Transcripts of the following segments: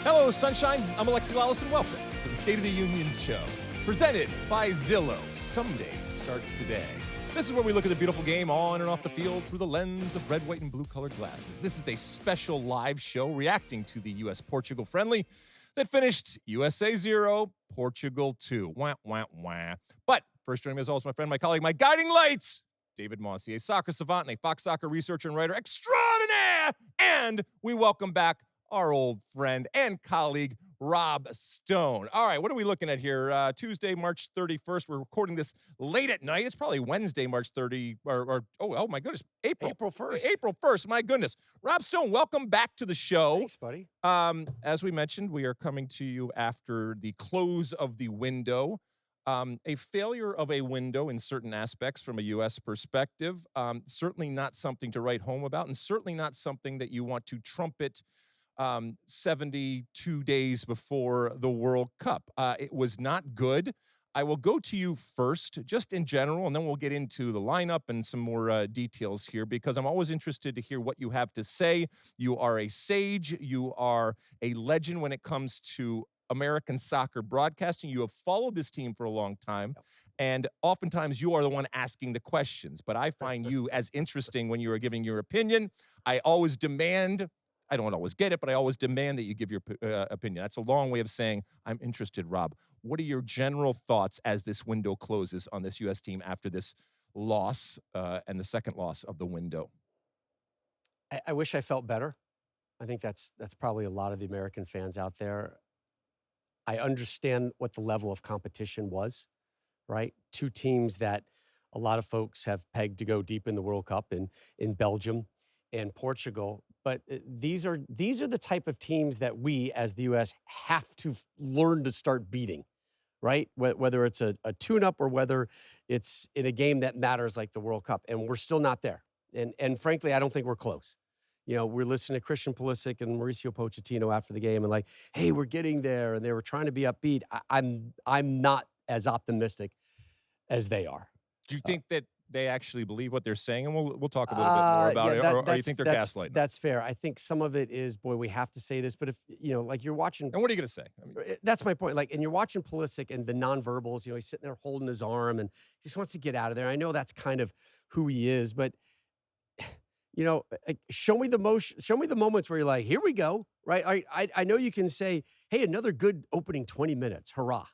Hello, sunshine. I'm Alexi Lalas, and welcome to the State of the Union show, presented by Zillow. Someday starts today. This is where we look at the beautiful game on and off the field through the lens of red, white, and blue-colored glasses. This is a special live show reacting to the U.S.-Portugal friendly that finished USA 0, Portugal 2. Wah, wah, wah. But first joining me as always, my friend, my colleague, my guiding light, David Mosse, a soccer savant and a Fox Soccer researcher and writer extraordinaire. And we welcome back our old friend and colleague, Rob Stone. All right, what are we looking at here? Tuesday, March 31st. We're recording this late at night. It's probably Wednesday, March 30, oh my goodness, April 1st. April 1st, my goodness. Rob Stone, welcome back to the show. Thanks, buddy. As we mentioned, we are coming to you after the close of the window. A failure of a window in certain aspects from a U.S. perspective. Certainly not something to write home about, and certainly not something that you want to trumpet 72 days before the World Cup. It was not good. I will go to you first, just in general, and then we'll get into the lineup and some more details here, because I'm always interested to hear what you have to say. You are a sage. You are a legend when it comes to American soccer broadcasting. You have followed this team for a long time, and oftentimes you are the one asking the questions, but I find you as interesting when you are giving your opinion. I always demand, I don't always get it, but I always demand that you give your opinion. That's a long way of saying, I'm interested, Rob. What are your general thoughts as this window closes on this U.S. team after this loss and the second loss of the window? I wish I felt better. I think that's probably a lot of the American fans out there. I understand what the level of competition was, right? Two teams that a lot of folks have pegged to go deep in the World Cup in Belgium and Portugal. But these are the type of teams that we, as the U.S., have to learn to start beating, right? Whether it's a tune-up or whether it's in a game that matters like the World Cup. And we're still not there. And frankly, I don't think we're close. You know, we're listening to Christian Pulisic and Mauricio Pochettino after the game and like, hey, we're getting there. And they were trying to be upbeat. I'm not as optimistic as they are. Do you think that they actually believe what they're saying? And we'll talk a little bit more about it. Or you think they're gaslighting? That's fair. I think some of it is, boy, we have to say this. But if, you know, like you're watching. And what are you going to say? I mean, that's my point. Like, and you're watching Pulisic and the nonverbals, you know, he's sitting there holding his arm and he just wants to get out of there. I know that's kind of who he is, but you know, show me the moments where you're like, here we go, right? I know you can say, hey, another good opening 20 minutes, hurrah.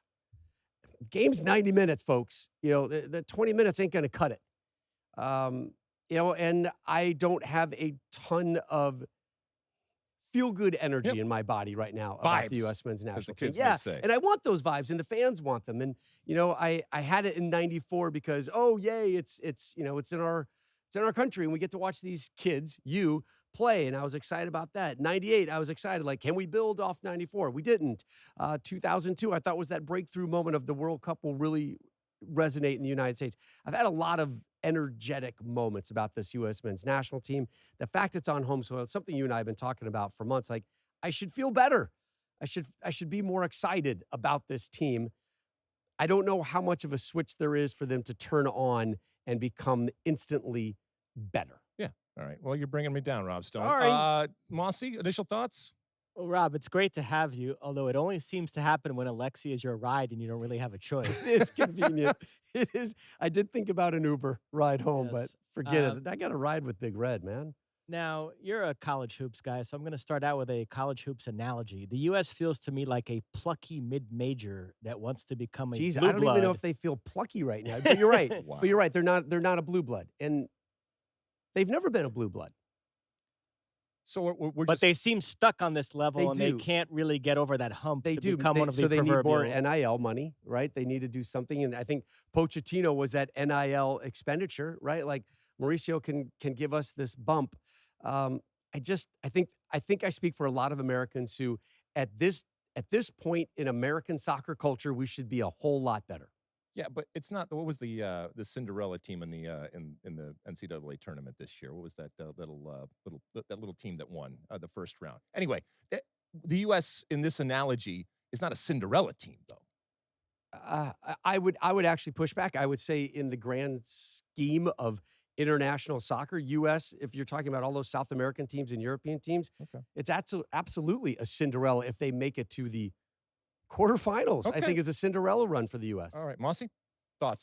Game's 90 minutes, folks. You know, the 20 minutes ain't going to cut it. You know, and I don't have a ton of feel-good energy in my body right now about the U.S. men's national team. Yeah, and I want those vibes, and the fans want them. And you know, I had it in '94 because yay, it's you know, it's in our country, and we get to watch these kids, play, and I was excited about that. 98, I was excited, like, can we build off 94? We didn't. 2002, I thought was that breakthrough moment of the World Cup will really resonate in the United States. I've had a lot of energetic moments about this U.S. men's national team. The fact it's on home soil, it's something you and I have been talking about for months. Like, I should feel better. I should be more excited about this team. I don't know how much of a switch there is for them to turn on and become instantly better. Yeah. All right. Well, you're bringing me down, Rob Stone. Sorry. Mosse, initial thoughts? Well, Rob, it's great to have you, although it only seems to happen when Alexi is your ride and you don't really have a choice. It's convenient. It is. I did think about an Uber ride home, but forget it. I got a ride with Big Red, man. Now, you're a college hoops guy, so I'm going to start out with a college hoops analogy. The U.S. feels to me like a plucky mid-major that wants to become a blue blood. I don't even know if they feel plucky right now. But you're right. Wow. But you're right. They're not a blue blood, and they've never been a blue blood. So but they seem stuck on this level, and they can't really get over that hump to become one of the so they proverbial. need more NIL money, right? They need to do something, and I think Pochettino was that NIL expenditure, right? Like Mauricio can give us this bump. I think I speak for a lot of Americans who, at this point in American soccer culture, we should be a whole lot better. Yeah, but it's not. What was the Cinderella team in the NCAA tournament this year? What was that little team that won the first round? Anyway, the U.S. in this analogy is not a Cinderella team, though. I would actually push back. I would say in the grand scheme of international soccer, U.S., if you're talking about all those South American teams and European teams, it's absolutely a Cinderella if they make it to the quarterfinals. I think is a Cinderella run for the U.S. All right, Mosse,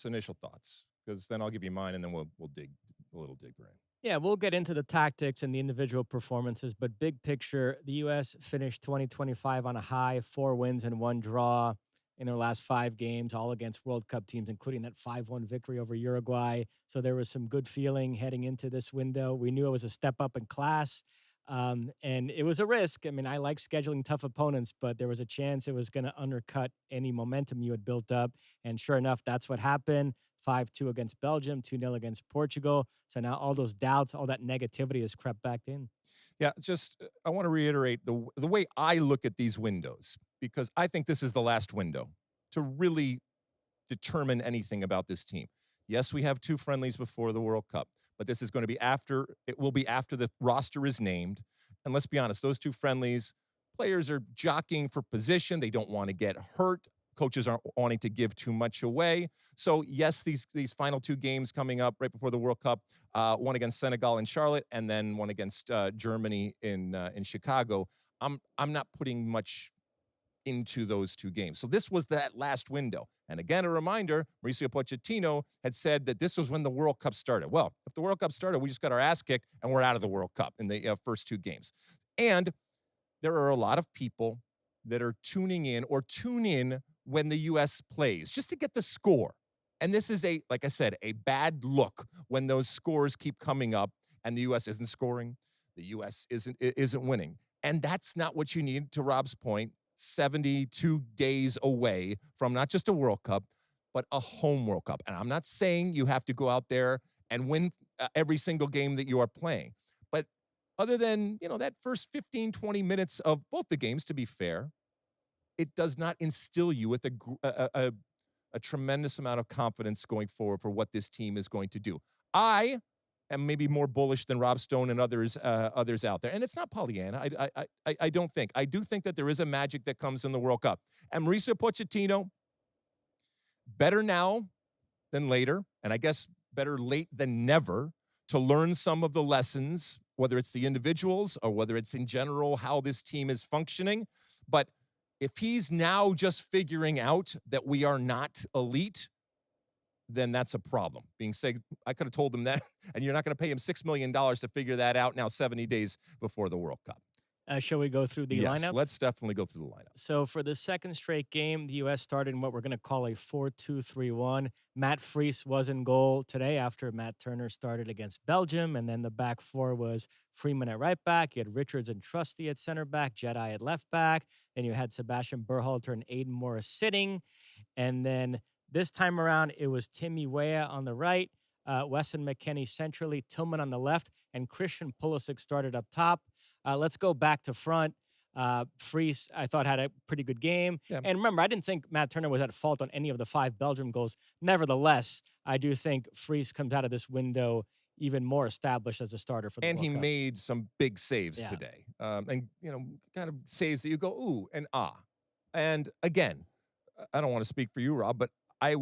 initial thoughts, because then I'll give you mine, and then we'll dig a little deeper in. Yeah, we'll get into the tactics and the individual performances, but big picture, the U.S. finished 2025 on a high, 4 wins and 1 draw in their last 5 games, all against World Cup teams, including that 5-1 victory over Uruguay. So there was some good feeling heading into this window. We knew it was a step up in class, and it was a risk. I mean, I like scheduling tough opponents, but there was a chance it was going to undercut any momentum you had built up. And sure enough, that's what happened. 5-2 against Belgium, 2-0 against Portugal. So now all those doubts, all that negativity has crept back in. Yeah, just I want to reiterate the way I look at these windows, because I think this is the last window to really determine anything about this team. Yes, we have 2 friendlies before the World Cup, but this is going to be it will be after the roster is named. And let's be honest, those 2 friendlies, players are jockeying for position. They don't want to get hurt. Coaches aren't wanting to give too much away. So, yes, these final 2 games coming up right before the World Cup, one against Senegal in Charlotte and then one against Germany in Chicago, I'm not putting much into those 2 games. So this was that last window. And again, a reminder, Mauricio Pochettino had said that this was when the World Cup started. Well, if the World Cup started, we just got our ass kicked and we're out of the World Cup in the first 2 games. And there are a lot of people that are tuning in or tune in when the U.S. plays just to get the score. And this is like I said, a bad look when those scores keep coming up and the U.S. isn't scoring, the U.S. isn't winning. And that's not what you need, to Rob's point, 72 days away from not just a World Cup, but a home World Cup. And I'm not saying you have to go out there and win every single game that you are playing. But other than, that first 15, 20 minutes of both the games, to be fair, it does not instill you with a tremendous amount of confidence going forward for what this team is going to do. I am maybe more bullish than Rob Stone and others out there. And it's not Pollyanna. I don't think. I do think that there is a magic that comes in the World Cup. And Mauricio Pochettino, better now than later, and I guess better late than never, to learn some of the lessons, whether it's the individuals or whether it's in general how this team is functioning. But if he's now just figuring out that we are not elite, then that's a problem. Being said, I could have told him that, and you're not going to pay him $6 million to figure that out now 70 days before the World Cup. Shall we go through the lineup? Yes, let's definitely go through the lineup. So for the second straight game, the U.S. started in what we're going to call a 4-2-3-1. Matt Freese was in goal today after Matt Turner started against Belgium, and then the back 4 was Freeman at right back. You had Richards and Trusty at center back, Jedi at left back. Then you had Sebastian Berhalter and Aiden Morris sitting. And then this time around, it was Timmy Weah on the right, Wesson McKennie centrally, Tillman on the left, and Christian Pulisic started up top. Let's go back to front. Freese, I thought, had a pretty good game. Yeah. And remember, I didn't think Matt Turner was at fault on any of the 5 Belgium goals. Nevertheless, I do think Freese comes out of this window even more established as a starter for the World Cup. And he made some big saves today. And, kind of saves that you go, ooh, and ah. And again, I don't want to speak for you, Rob, but I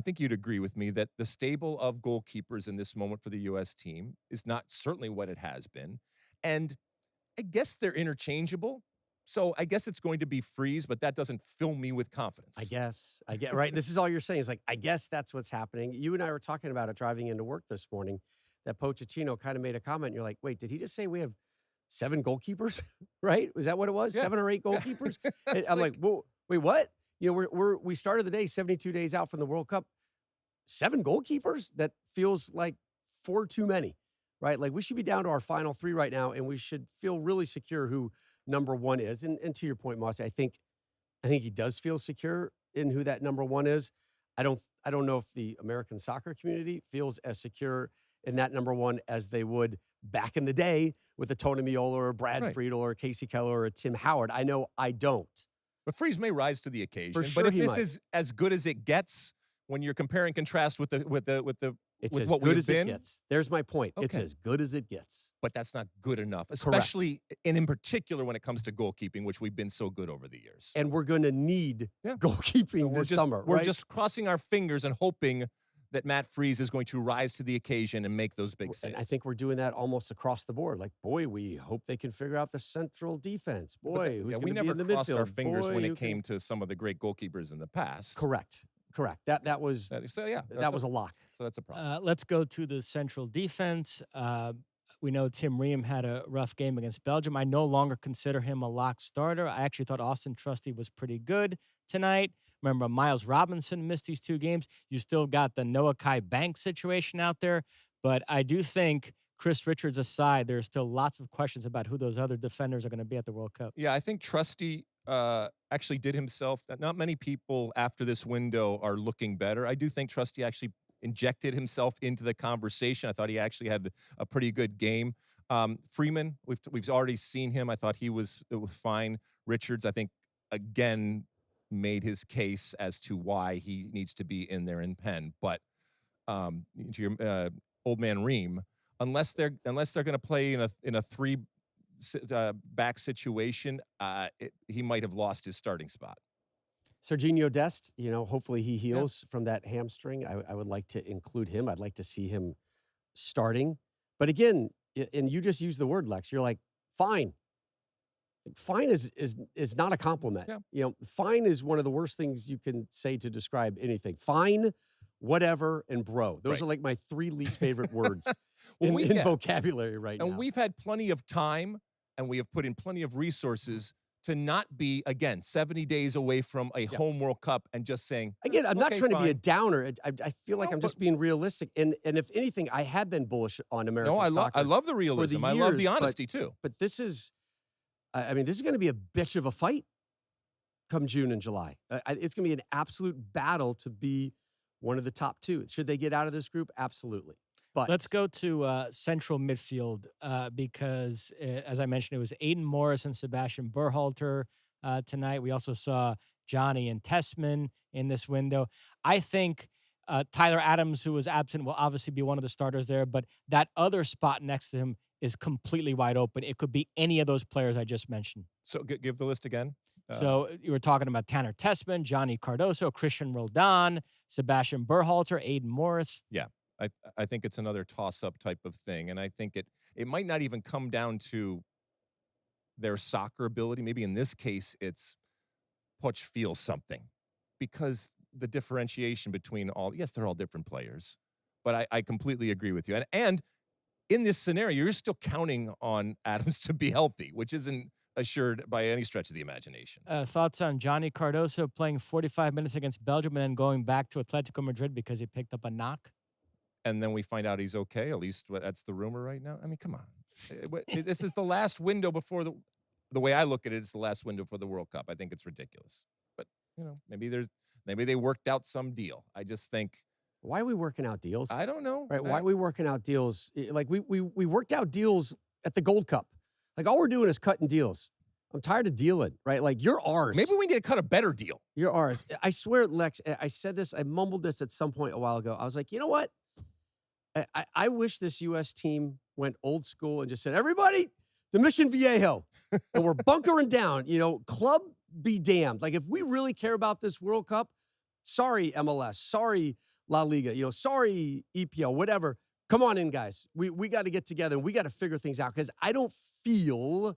think you'd agree with me that the stable of goalkeepers in this moment for the U.S. team is not certainly what it has been. And I guess they're interchangeable. So I guess it's going to be Freese, but that doesn't fill me with confidence. I get right. This is all you're saying. It's like, I guess that's what's happening. You and I were talking about it driving into work this morning, that Pochettino kind of made a comment. And you're like, wait, did he just say we have 7 goalkeepers? Right? Was that what it was? Yeah. 7 or 8 goalkeepers? Yeah. I'm like, whoa, wait, what? We started the day 72 days out from the World Cup. 7 goalkeepers? That feels like 4 too many, right? Like, we should be down to our final 3 right now, and we should feel really secure who number 1 is. And to your point, Mosse, I think he does feel secure in who that number 1 is. I don't know if the American soccer community feels as secure in that number 1 as they would back in the day with a Tony Meola or a Brad Friedel or a Casey Keller or a Tim Howard. I know I don't. But Freese may rise to the occasion. For sure, but if this is as good as it gets, when you're comparing contrast with what we've been, there's my point. Okay. It's as good as it gets. But that's not good enough, especially and in particular when it comes to goalkeeping, which we've been so good over the years. And we're going to need goalkeeping this summer. We're just crossing our fingers and hoping that Matt Freese is going to rise to the occasion and make those big And saves. I think we're doing that almost across the board. Like, boy, we hope they can figure out the central defense. Boy, who's we going to be never in the crossed midfield? our fingers Boy, when who it can- came to some of the great goalkeepers in the past. Correct. That was So yeah, that was a lock. So that's a problem. Let's go to the central defense. We know Tim Ream had a rough game against Belgium. I no longer consider him a lock starter. I actually thought Austin Trusty was pretty good tonight. Remember, Miles Robinson missed these 2 games. You still got the Noah Kai Banks situation out there. But I do think, Chris Richards aside, there's still lots of questions about who those other defenders are going to be at the World Cup. Yeah, I think Trusty actually did himself. Not many people after this window are looking better. I do think Trusty actually injected himself into the conversation. I thought he actually had a pretty good game. Freeman, we've already seen him. I thought it was fine. Richards, I think, again, made his case as to why he needs to be in there in pen. But to your old man Ream, unless they're going to play in a 3 back situation, he might have lost his starting spot. Serginho Dest, hopefully he heals from that hamstring. I would like to include him. I'd like to see him starting. But again, and you just used the word, Lex. You're like, fine. Fine is not a compliment. Yeah. Fine is one of the worst things you can say to describe anything. Fine, whatever, and bro. Those are like my 3 least favorite words in vocabulary right now. And we've had plenty of time, and we have put in plenty of resources to not be, again, 70 days away from a home World Cup and just saying, again, I'm not okay, trying to be a fine. downer. I feel like I'm just being realistic. And if anything, I have been bullish on American soccer. I love the realism. I love the honesty too. But this is, this is going to be a bitch of a fight come June and July. It's going to be an absolute battle to be one of the top 2. Should they get out of this group? Absolutely. But let's go to central midfield because, as I mentioned, it was Aiden Morris and Sebastian Berhalter tonight. We also saw Johnny and Tessman in this window. I think Tyler Adams, who was absent, will obviously be one of the starters there, but that other spot next to him is completely wide open. It could be any of those players I just mentioned. So give the list again. So you were talking about Tanner Tessman, Johnny Cardoso, Christian Roldan, Sebastian Berhalter, Aiden Morris. Yeah. I think it's another toss-up type of thing, and I think it might not even come down to their soccer ability. Maybe in this case, it's Poch feels something, because the differentiation between they're all different players, but I completely agree with you. And in this scenario, you're still counting on Adams to be healthy, which isn't assured by any stretch of the imagination. Thoughts on Johnny Cardoso playing 45 minutes against Belgium and then going back to Atletico Madrid because he picked up a knock? And then we find out he's okay. At least that's the rumor right now. I mean, come on. This is the last window before the way I look at it, it's the last window for the World Cup. I think it's ridiculous. But, maybe they worked out some deal. I just think. Why are we working out deals? I don't know. Right? Why are we working out deals? Like we worked out deals at the Gold Cup. Like all we're doing is cutting deals. I'm tired of dealing, right? Like you're ours. Maybe we need to cut a better deal. You're ours. I swear, Lex, I said this, I mumbled this at some point a while ago. I was like, you know what? I wish this U.S. team went old school and just said, everybody, the Mission Viejo. And we're bunkering down, club be damned. Like if we really care about this World Cup, sorry, MLS, sorry, La Liga, sorry, EPL, whatever. Come on in, guys. We got to get together and we got to figure things out because I don't feel,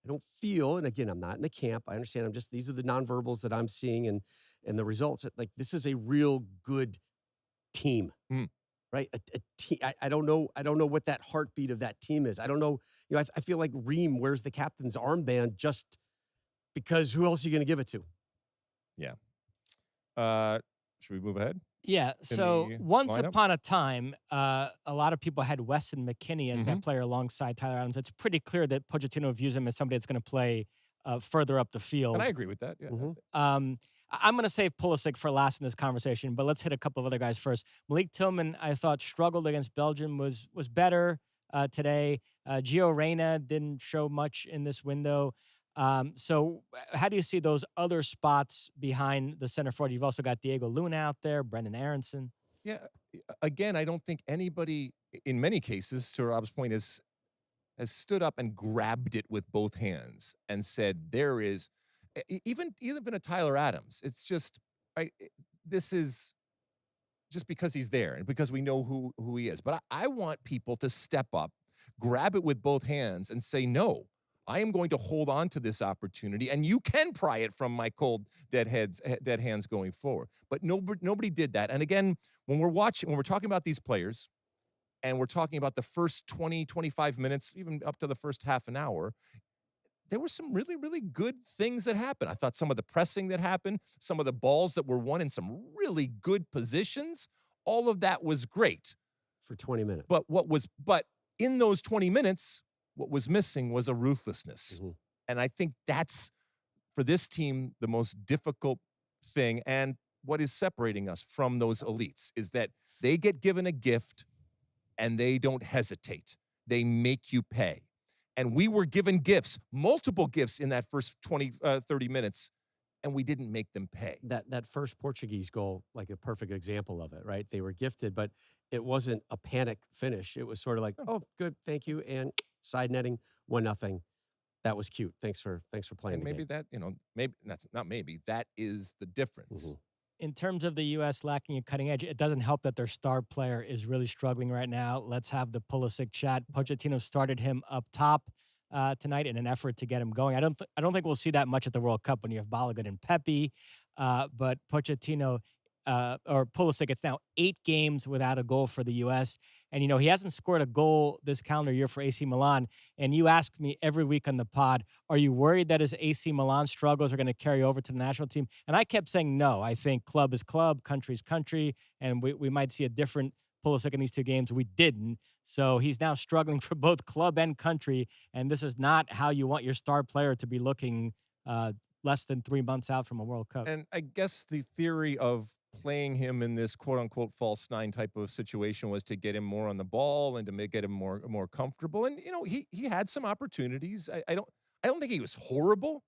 and again, I'm not in the camp. I understand. These are the nonverbals that I'm seeing and the results. Like this is a real good team. Right? A team. I don't know what that heartbeat of that team is. I don't know. I feel like Ream wears the captain's armband just because who else are you going to give it to? Yeah. Should we move ahead? Yeah. So once upon a time, a lot of people had Weston McKennie as that player alongside Tyler Adams. It's pretty clear that Pochettino views him as somebody that's going to play further up the field. And I agree with that. Yeah. I'm going to save Pulisic for last in this conversation, but let's hit a couple of other guys first. Malik Tillman, I thought, struggled against Belgium, was better today. Gio Reyna didn't show much in this window. So how do you see those other spots behind the center forward? You've also got Diego Luna out there, Brendan Aronson. Yeah. Again, I don't think anybody, in many cases, to Rob's point, has stood up and grabbed it with both hands and said, there is, even a Tyler Adams, it's just, this is just because he's there and because we know who he is. But I want people to step up, grab it with both hands, and say, no, I am going to hold on to this opportunity, and you can pry it from my cold, dead hands going forward. But nobody did that. And again, when we're talking about these players, and we're talking about the first 20, 25 minutes, even up to the first half an hour, there were some really, really good things that happened. I thought some of the pressing that happened, some of the balls that were won in some really good positions, all of that was great. For 20 minutes. But in those 20 minutes, what was missing was a ruthlessness. Mm-hmm. And I think that's, for this team, the most difficult thing. And what is separating us from those elites is that they get given a gift and they don't hesitate. They make you pay. And we were given gifts, multiple gifts in that first 20, 30 minutes, and we didn't make them pay. That first Portuguese goal, like a perfect example of it, right? They were gifted, but it wasn't a panic finish. It was sort of like, oh, good, thank you, and side netting, 1-0. That was cute. Thanks for playing. And maybe the game. that, maybe that's not maybe, that is the difference. Mm-hmm. In terms of the U.S. lacking a cutting edge, it doesn't help that their star player is really struggling right now. Let's have the Pulisic chat. Pochettino started him up top tonight in an effort to get him going. I don't think we'll see that much at the World Cup when you have Balogun and Pepe, but Pochettino or Pulisic, it's now 8 games without a goal for the U.S. And, he hasn't scored a goal this calendar year for AC Milan. And you ask me every week on the pod, are you worried that his AC Milan struggles are going to carry over to the national team? And I kept saying no. I think club is club, country is country, and we might see a different Pulisic in these 2 games. We didn't. So he's now struggling for both club and country, and this is not how you want your star player to be looking less than 3 months out from a World Cup. And I guess the theory of playing him in this quote-unquote false nine type of situation was to get him more on the ball and to get him more comfortable. And, he had some opportunities. I don't think he was horrible.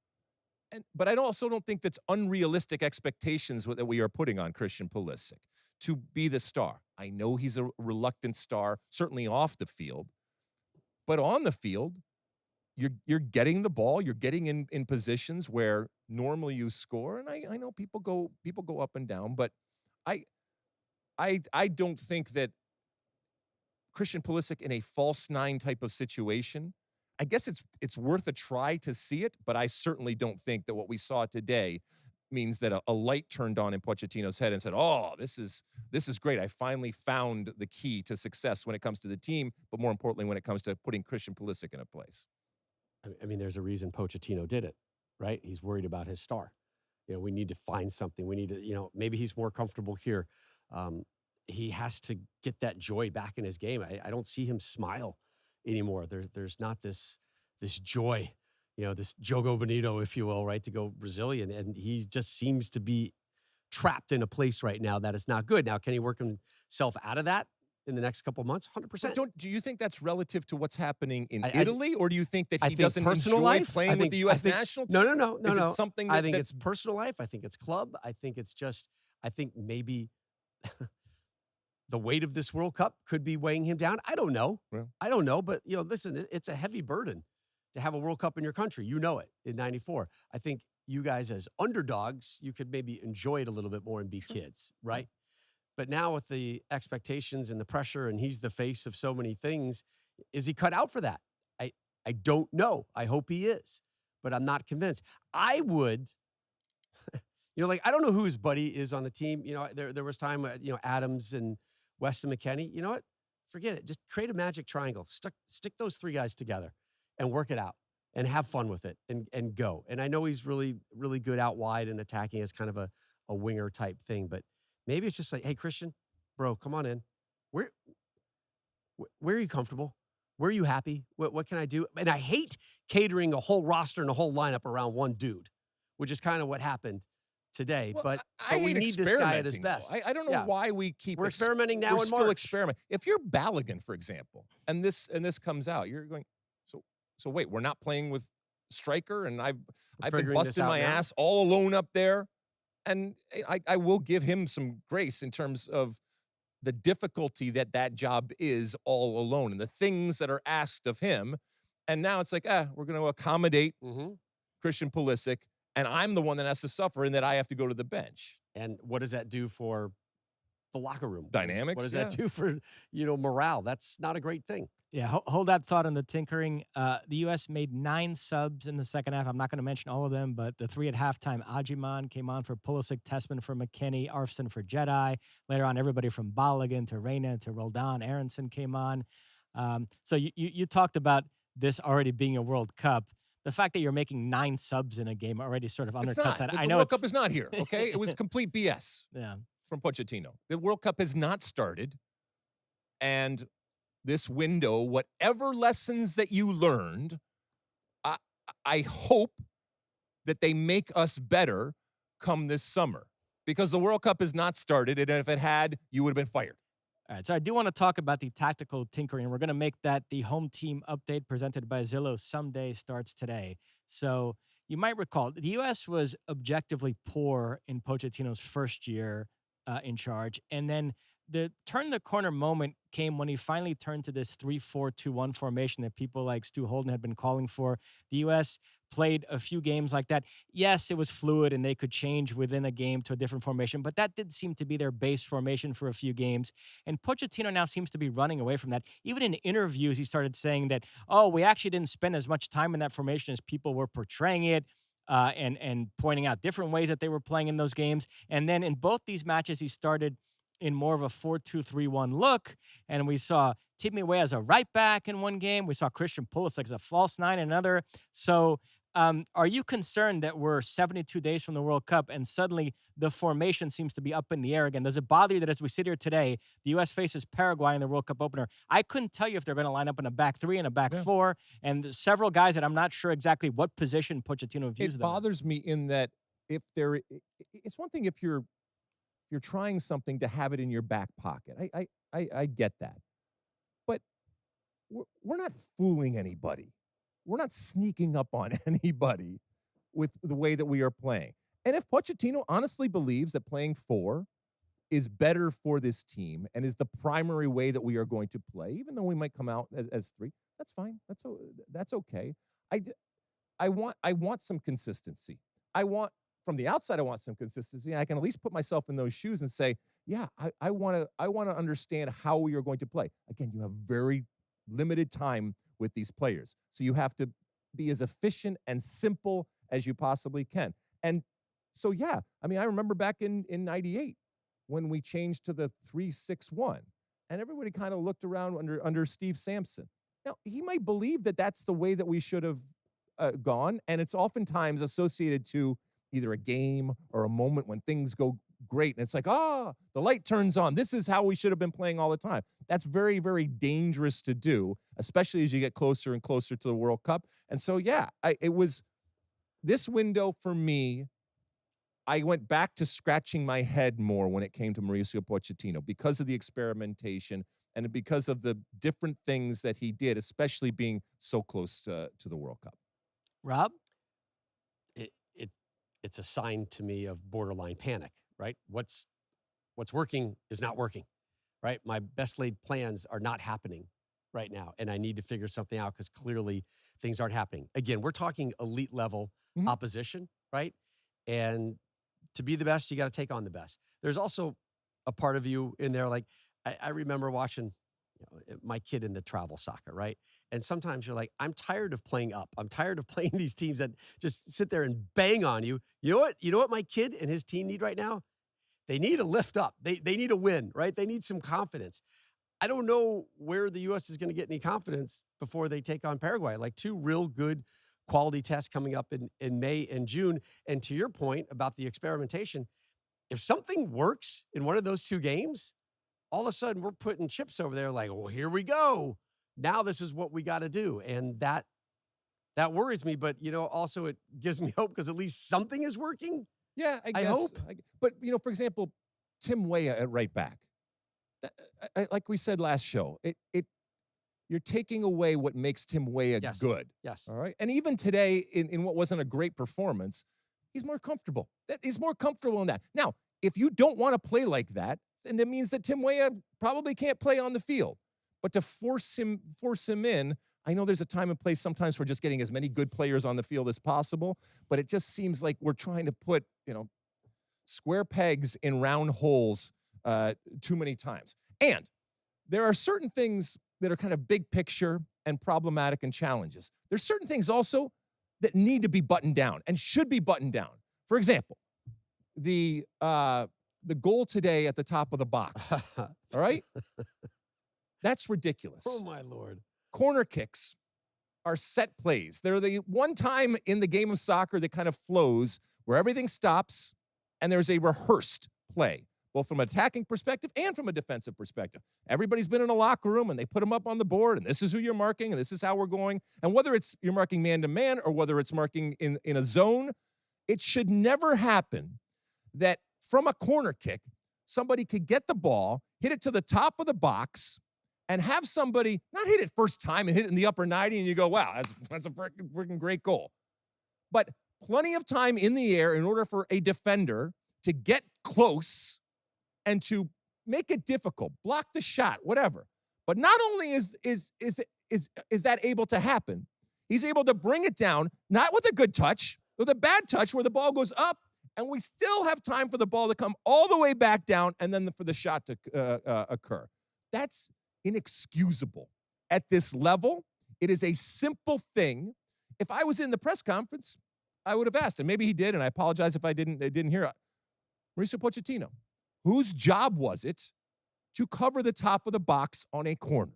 But I also don't think that's unrealistic expectations that we are putting on Christian Pulisic to be the star. I know he's a reluctant star, certainly off the field. But on the field, you're getting the ball, you're getting in positions where normally you score, and I know people go up and down, but I don't think that Christian Pulisic in a false nine type of situation, I guess it's worth a try to see it, but I certainly don't think that what we saw today means that a light turned on in Pochettino's head and said, oh, this is great. I finally found the key to success when it comes to the team, but more importantly, when it comes to putting Christian Pulisic in a place. I mean, there's a reason Pochettino did it, right? He's worried about his star. We need to find something. We need to, maybe he's more comfortable here. He has to get that joy back in his game. I don't see him smile anymore. There's not this joy, this Jogo Bonito, if you will, right, to go Brazilian. And he just seems to be trapped in a place right now that is not good. Now, can he work himself out of that in the next couple of months? 100%. Do you think that's relative to what's happening in Italy, or do you think that he doesn't personal enjoy life, playing with the U.S. national team? No. Is it something that, I think it's personal life. I think it's club. I think maybe the weight of this World Cup could be weighing him down. I don't know. Yeah. I don't know. But, listen, it's a heavy burden to have a World Cup in your country. You know it in 94. I think you guys as underdogs, you could maybe enjoy it a little bit more and be kids, right? But now with the expectations and the pressure, and he's the face of so many things, is he cut out for that? I don't know. I hope he is, but I'm not convinced. I would, I don't know who his buddy is on the team. There was time, Adams and Weston McKennie. You know what? Forget it. Just create a magic triangle. Stick those 3 guys together and work it out and have fun with it and go. And I know he's really, really good out wide and attacking as kind of a winger type thing, but maybe it's just like, hey, Christian, bro, come on in. Where are you comfortable? Where are you happy? What can I do? And I hate catering a whole roster and a whole lineup around one dude, which is kind of what happened today. Well, but I we hate need this guy at his best. I don't know why we keep. We're experimenting now. We're in still March. experimenting. If you're Balogun, for example, and this comes out, you're going. So wait, we're not playing with striker, and I've been busting my ass all alone up there. And I will give him some grace in terms of the difficulty that job is all alone and the things that are asked of him. And now it's like, we're going to accommodate Christian Pulisic, and I'm the one that has to suffer and that I have to go to the bench. And what does that do for the locker room? Dynamics, What does yeah. that do for, morale? That's not a great thing. Yeah, hold that thought on the tinkering. The U.S. made 9 subs in the second half. I'm not going to mention all of them, but the 3 at halftime, Ajiman came on for Pulisic, Tessman for McKinney, Arfson for Jedi. Later on, everybody from Balogun to Reina to Roldan, Aronson came on. So you talked about this already being a World Cup. The fact that you're making 9 subs in a game already sort of undercuts that. The I know World Cup is not here, okay? It was complete BS yeah. from Pochettino. The World Cup has not started, and this window, whatever lessons that you learned, I hope that they make us better come this summer, because the World Cup has not started, and if it had, you would have been fired. All right, so I do want to talk about the tactical tinkering. We're going to make that the home team update presented by Zillow someday starts today. So you might recall the U.S. was objectively poor in Pochettino's first year in charge, and then the turn the corner moment came when he finally turned to this 3-4-2-1 formation that people like Stu Holden had been calling for. The U.S. played a few games like that. Yes, it was fluid and they could change within a game to a different formation, but that did seem to be their base formation for a few games. And Pochettino now seems to be running away from that. Even in interviews, he started saying that, we actually didn't spend as much time in that formation as people were portraying it. And pointing out different ways that they were playing in those games. And then in both these matches, he started in more of a 4-2-3-1 look, and we saw Timmy Weah as a right back in one game. We saw Christian Pulisic as a false 9 in another. So are you concerned that we're 72 days from the World Cup and suddenly the formation seems to be up in the air again? Does it bother you that as we sit here today, the U.S. faces Paraguay in the World Cup opener? I couldn't tell you if they're going to line up in a back 3 and a back 4, and several guys that I'm not sure exactly what position Pochettino views them. It bothers me in that it's one thing if you're trying something to have it in your back pocket. I get that. But we're not fooling anybody. We're not sneaking up on anybody with the way that we are playing. And if Pochettino honestly believes that playing 4 is better for this team and is the primary way that we are going to play, even though we might come out as 3, that's fine. That's okay. I want some consistency. From the outside, I want some consistency. I can at least put myself in those shoes and say, yeah, I want to understand how we are going to play. Again, you have very limited time with these players. So you have to be as efficient and simple as you possibly can. And so, yeah, I mean, I remember back in 98 when we changed to the 3-6-1, and everybody kind of looked around under Steve Sampson. Now, he might believe that that's the way that we should have gone, and it's oftentimes associated to either a game or a moment when things go great. And it's like, the light turns on. This is how we should have been playing all the time. That's very, very dangerous to do, especially as you get closer and closer to the World Cup. And so, yeah, it was this window for me. I went back to scratching my head more when it came to Mauricio Pochettino because of the experimentation and because of the different things that he did, especially being so close to the World Cup. Rob? It's a sign to me of borderline panic, right? What's working is not working, right? My best laid plans are not happening right now, and I need to figure something out because clearly things aren't happening. Again, we're talking elite level opposition, right? And to be the best, you got to take on the best. There's also a part of you in there, like I remember watching my kid in the travel soccer, right? And sometimes you're like, I'm tired of playing up. I'm tired of playing these teams that just sit there and bang on you. You know what? You know what my kid and his team need right now? They need a lift up. They need a win, right? They need some confidence. I don't know where the U.S. is going to get any confidence before they take on Paraguay. Like 2 real good quality tests coming up in May and June. And to your point about the experimentation, if something works in one of those 2 games, all of a sudden we're putting chips over there like, well, here we go. Now this is what we got to do. And that worries me. But, also it gives me hope because at least something is working. Yeah, I guess. I hope. But, for example, Tim Weah at right back. Like we said last show, you're taking away what makes Tim Weah good. Yes. All right. And even today, in what wasn't a great performance, he's more comfortable. He's more comfortable in that. Now, if you don't want to play like that, then it means that Tim Weah probably can't play on the field. But to force him in, I know there's a time and place sometimes for just getting as many good players on the field as possible, but it just seems like we're trying to put, square pegs in round holes too many times. And there are certain things that are kind of big picture and problematic and challenges. There's certain things also that need to be buttoned down and should be buttoned down. For example, the goal today at the top of the box. All right? That's ridiculous. Oh, my Lord. Corner kicks are set plays. They're the one time in the game of soccer that kind of flows where everything stops and there's a rehearsed play, both from an attacking perspective and from a defensive perspective. Everybody's been in a locker room and they put them up on the board and this is who you're marking and this is how we're going. And whether it's you're marking man-to-man or whether it's marking in a zone, it should never happen that from a corner kick, somebody could get the ball, hit it to the top of the box, and have somebody not hit it first time and hit it in the upper 90 and you go, wow, that's a freaking great goal. But plenty of time in the air in order for a defender to get close and to make it difficult, block the shot, whatever. But not only is that able to happen, he's able to bring it down, not with a good touch, with a bad touch where the ball goes up, and we still have time for the ball to come all the way back down and then for the shot to occur. That's inexcusable at this level. It is a simple thing. If I was in the press conference, I would have asked, and maybe he did, and I apologize if I didn't hear it. Mauricio Pochettino, whose job was it to cover the top of the box on a corner?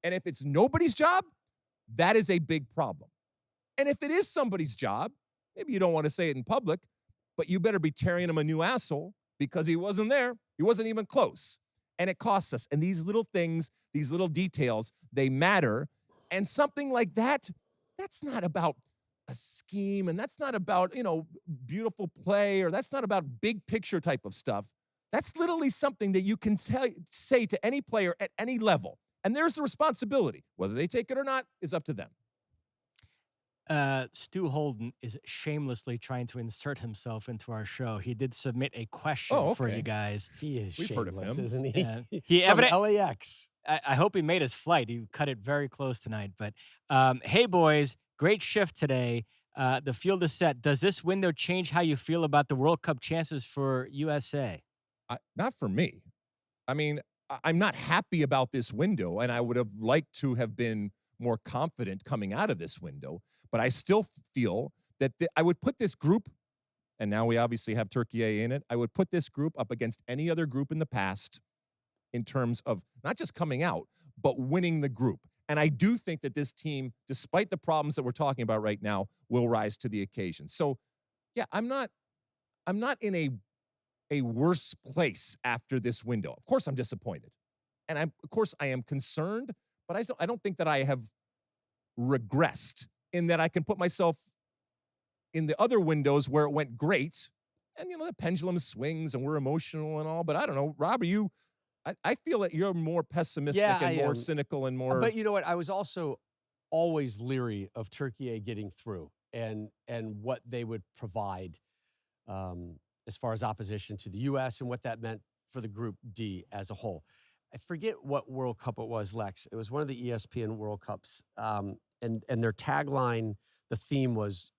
And if it's nobody's job, that is a big problem. And if it is somebody's job, maybe you don't want to say it in public, but you better be tearing him a new asshole because he wasn't there. He wasn't even close. And it costs us. And these little things, these little details, they matter. And something like that, that's not about a scheme, and that's not about, beautiful play, or that's not about big picture type of stuff. That's literally something that you can say to any player at any level. And there's the responsibility. Whether they take it or not is up to them. Stu Holden is shamelessly trying to insert himself into our show. He did submit a question for you guys. He is We've heard of him, isn't he? Yeah. He From LAX. I hope he made his flight. He cut it very close tonight. But hey, boys, great shift today. The field is set. Does this window change how you feel about the World Cup chances for USA? Not for me. I mean, I'm not happy about this window, and I would have liked to have been more confident coming out of this window. But I still feel that I would put this group, and now we obviously have Türkiye in it, I would put this group up against any other group in the past in terms of not just coming out, but winning the group. And I do think that this team, despite the problems that we're talking about right now, will rise to the occasion. So, yeah, I'm not in a worse place after this window. Of course, I'm disappointed. And of course, I am concerned, but I don't think that I have regressed in that I can put myself in the other windows where it went great. And, the pendulum swings and we're emotional and all. But I don't know, Rob, I feel that you're more pessimistic and more cynical and more. But you know what? I was also always leery of Türkiye getting through and what they would provide as far as opposition to the U.S. and what that meant for the Group D as a whole. I forget what World Cup it was, Lex. It was one of the ESPN World Cups. And their tagline, the theme was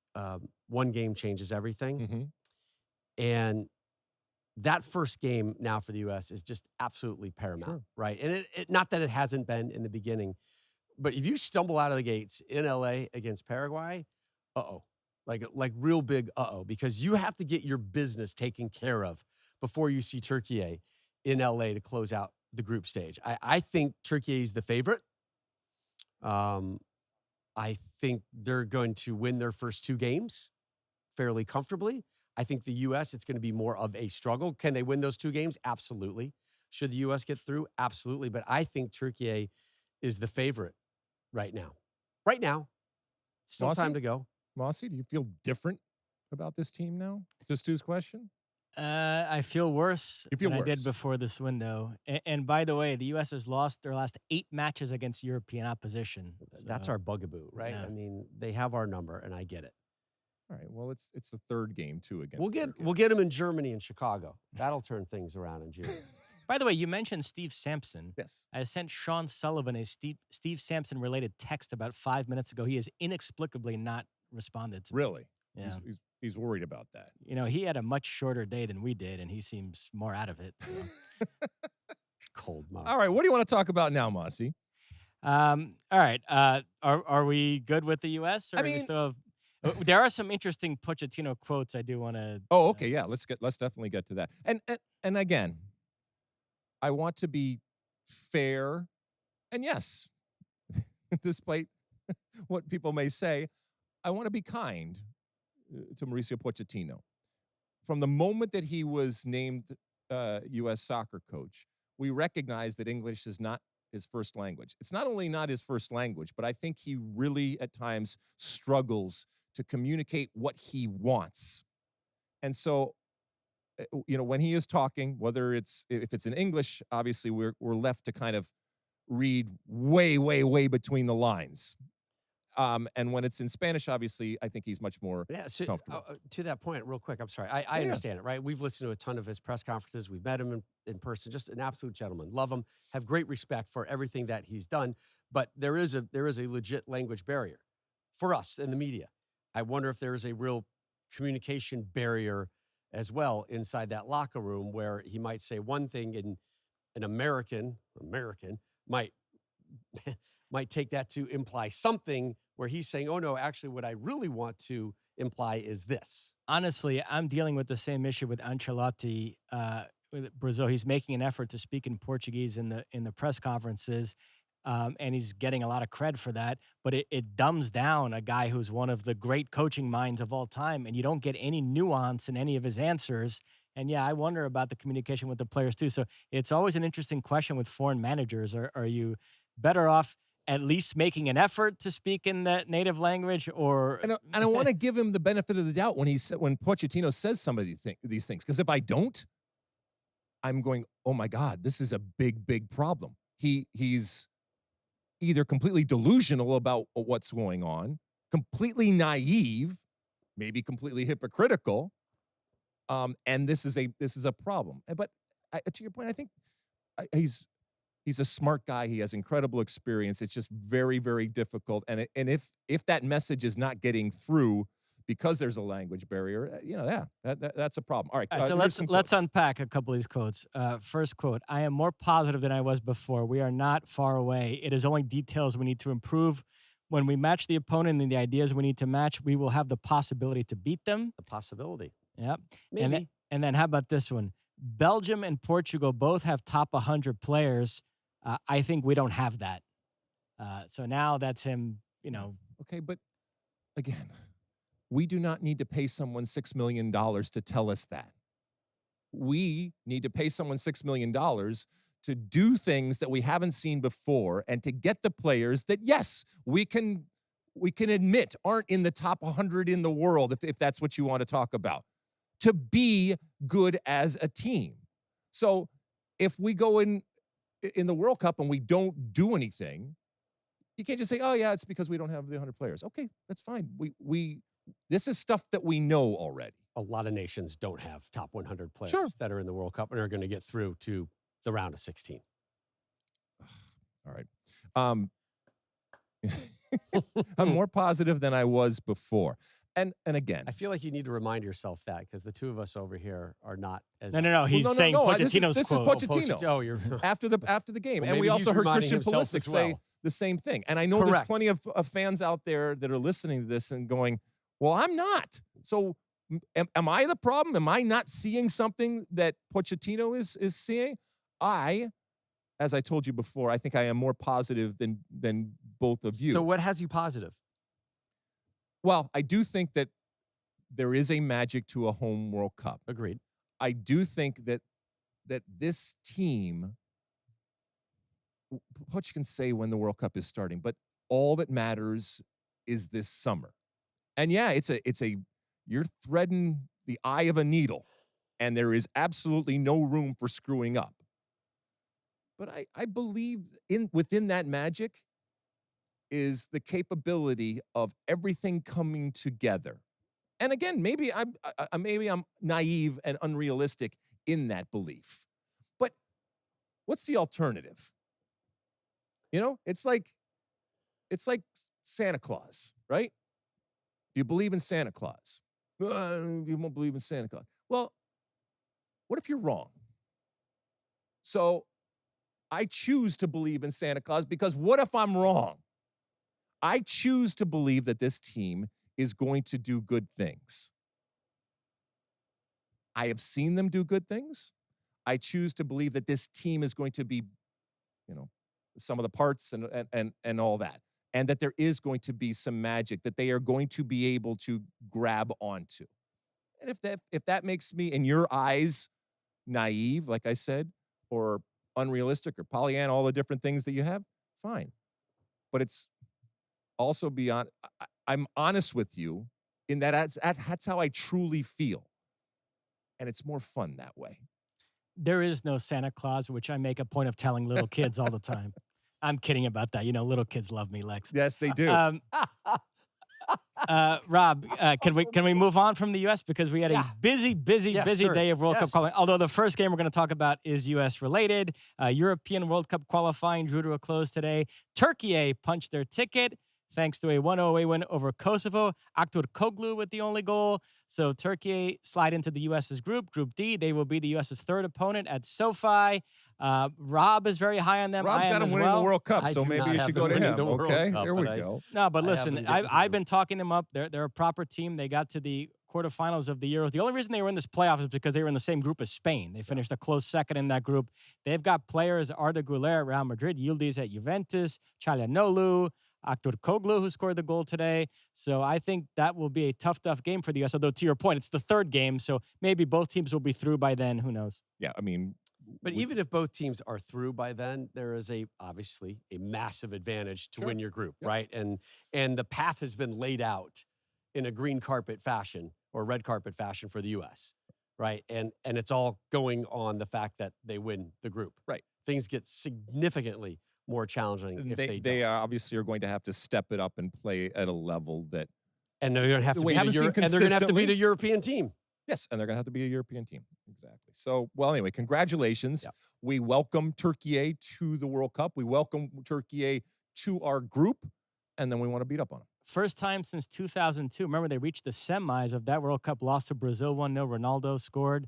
one game changes everything. Mm-hmm. And that first game now for the U.S. is just absolutely paramount, right? And it not that it hasn't been in the beginning, but if you stumble out of the gates in L.A. against Paraguay, like real big because you have to get your business taken care of before you see Türkiye in L.A. to close out the group stage. I think Türkiye is the favorite. I think they're going to win their first two games fairly comfortably. I think the U.S., it's going to be more of a struggle. Can they win those two games? Absolutely. Should the U.S. get through? Absolutely. But I think Türkiye is the favorite right now. Right now. Still Mosse? Time to go. Mosse, do you feel different about this team now? To Stu's question? I feel worse than I did before this window. And by the way, the U.S. has lost their last 8 matches against European opposition. So, that's our bugaboo, right? Yeah. I mean, they have our number, and I get it. All right. Well, it's the third game too against. We'll get them in Germany and Chicago. That'll turn things around in June. By the way, you mentioned Steve Sampson. Yes. I sent Sean Sullivan a Steve Sampson related text about 5 minutes ago. He has inexplicably not responded to me. Really? Yeah. he's worried about that. You know, he had a much shorter day than we did, and he seems more out of it. So. Cold mouth. All right, what do you want to talk about now, Mosse? All right. Are we good with the U.S. Or I do we mean- still have, there are some interesting Pochettino quotes I do want to. Oh, okay, yeah. Let's definitely get to that. And again, I want to be fair, and yes, despite what people may say, I want to be kind to Mauricio Pochettino. From the moment that he was named U.S. soccer coach, we recognize that English is not his first language. It's not only not his first language, but I think he really at times struggles to communicate what he wants. And so, you know, when he is talking, whether if it's in English, obviously we're left to kind of read way between the lines. And when it's in Spanish, obviously, I think he's much more comfortable. To that point, real quick, I'm sorry. I understand it, right? We've listened to a ton of his press conferences. We've met him in person. Just an absolute gentleman. Love him. Have great respect for everything that he's done. But there is a legit language barrier for us in the media. I wonder if there is a real communication barrier as well inside that locker room where he might say one thing and an American might take that to imply something where he's saying, oh, no, actually, what I really want to imply is this. Honestly, I'm dealing with the same issue with Ancelotti with Brazil. He's making an effort to speak in Portuguese in the press conferences, and he's getting a lot of cred for that. But it dumbs down a guy who's one of the great coaching minds of all time, and you don't get any nuance in any of his answers. And yeah, I wonder about the communication with the players too. So it's always an interesting question with foreign managers. Are you better off at least making an effort to speak in the native language, or? And I want to give him the benefit of the doubt when Pochettino says some of these things, because if I don't, I'm going, oh my God, this is a big problem. He's either completely delusional about what's going on, completely naive, maybe completely hypocritical, and this is a problem. But to your point, I think he's a smart guy. He has incredible experience. It's just very difficult. And if that message is not getting through because there's a language barrier, that's a problem. All right. So let's unpack a couple of these quotes. First quote: "I am more positive than I was before. We are not far away. It is only details we need to improve. When we match the opponent and the ideas we need to match, we will have the possibility to beat them." The possibility. Yep. Maybe. And then how about this one? Belgium and Portugal both have top 100 players. I think we don't have that. So now that's him, Okay, but again, we do not need to pay someone $6 million to tell us that. We need to pay someone $6 million to do things that we haven't seen before and to get the players that, yes, we can admit aren't in the top 100 in the world, if that's what you want to talk about, to be good as a team. So if we go in the World Cup and we don't do anything, you can't just say, oh, yeah, it's because we don't have the 100 players. Okay, that's fine. This is stuff that we know already. A lot of nations don't have top 100 players that are in the World Cup and are going to get through to the round of 16. All right. I'm more positive than I was before. And again, I feel like you need to remind yourself that, because the two of us over here are not as. No. He's saying Pochettino's this quote. is Pochettino. Oh, you're after the game, Well, and we also heard Christian himself Pulisic as say well. the same thing. And I know there's plenty of fans out there that are listening to this and going, "Well, I'm not." So, am I the problem? Am I not seeing something that Pochettino is seeing? As I told you before, I think I am more positive than both of you. So, what has you positive? Well, I do think that there is a magic to a home World Cup. Agreed. I do think that this team, what you can say when the World Cup is starting, but all that matters is this summer. And yeah, you're threading the eye of a needle, and there is absolutely no room for screwing up. But I believe within that magic is the capability of everything coming together. And again, maybe I'm naive and unrealistic in that belief. But what's the alternative? It's like Santa Claus, right? Do you believe in Santa Claus? You won't believe in Santa Claus. Well, what if you're wrong? So I choose to believe in Santa Claus because what if I'm wrong? I choose to believe that this team is going to do good things. I have seen them do good things. I choose to believe that this team is going to be, some of the parts and all that. And that there is going to be some magic that they are going to be able to grab onto. And if that makes me, in your eyes, naive, like I said, or unrealistic or Pollyanna, all the different things that you have, fine. But it's also beyond, I'm honest with you in that that's how I truly feel. And it's more fun that way. There is no Santa Claus, which I make a point of telling little kids all the time. I'm kidding about that. Little kids love me, Lex. Yes, they do. Rob, can we move on from the U.S. because we had a busy day of World Cup qualifying. Although the first game we're going to talk about is U.S. related. European World Cup qualifying drew to a close today. Türkiye punched their ticket thanks to a 1-0 away win over Kosovo. Aktürkoğlu with the only goal. So Türkiye slide into the U.S.'s group, Group D. They will be the U.S.'s third opponent at SoFi. Rob is very high on them. Rob's got them winning the World Cup, so maybe you should go to him. Okay, here we go. No, but listen, I've been talking them up. They're a proper team. They got to the quarterfinals of the Euros. The only reason they were in this playoff is because they were in the same group as Spain. They finished a close second in that group. They've got players, Arda Güler at Real Madrid, Yildiz at Juventus, Çalhanoğlu, Aktürkoğlu, who scored the goal today. So I think that will be a tough game for the U.S. Although, to your point, it's the third game, so maybe both teams will be through by then. Who knows? Yeah, I mean... But even if both teams are through by then, there is obviously a massive advantage to win your group, right? And the path has been laid out in a green carpet fashion or red carpet fashion for the U.S., right? And it's all going on the fact that they win the group. Right. Things get significantly more challenging if they don't. Obviously are going to have to step it up and play at a level that... And they're going to have to beat a European team. Yes, and they're going to have to be a European team. Exactly. So, well, anyway, congratulations. Yep. We welcome Türkiye to the World Cup. We welcome Türkiye to our group, and then we want to beat up on them. First time since 2002. Remember, they reached the semis of that World Cup, lost to Brazil 1-0. Ronaldo scored.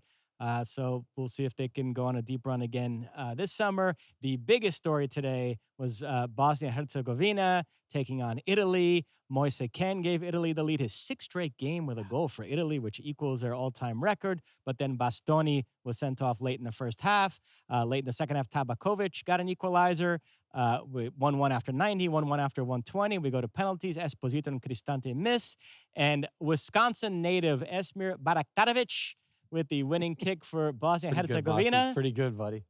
So we'll see if they can go on a deep run again this summer. The biggest story today was Bosnia-Herzegovina taking on Italy. Moise Kean gave Italy the lead, his sixth straight game with a goal for Italy, which equals their all-time record. But then Bastoni was sent off late in the first half. Late in the second half, Tabakovic got an equalizer. 1-1 after 90, 1-1 after 120. We go to penalties. Esposito and Cristante miss. And Wisconsin native Esmir Baraktarovic with the winning kick for Bosnia-Herzegovina. Pretty good, buddy.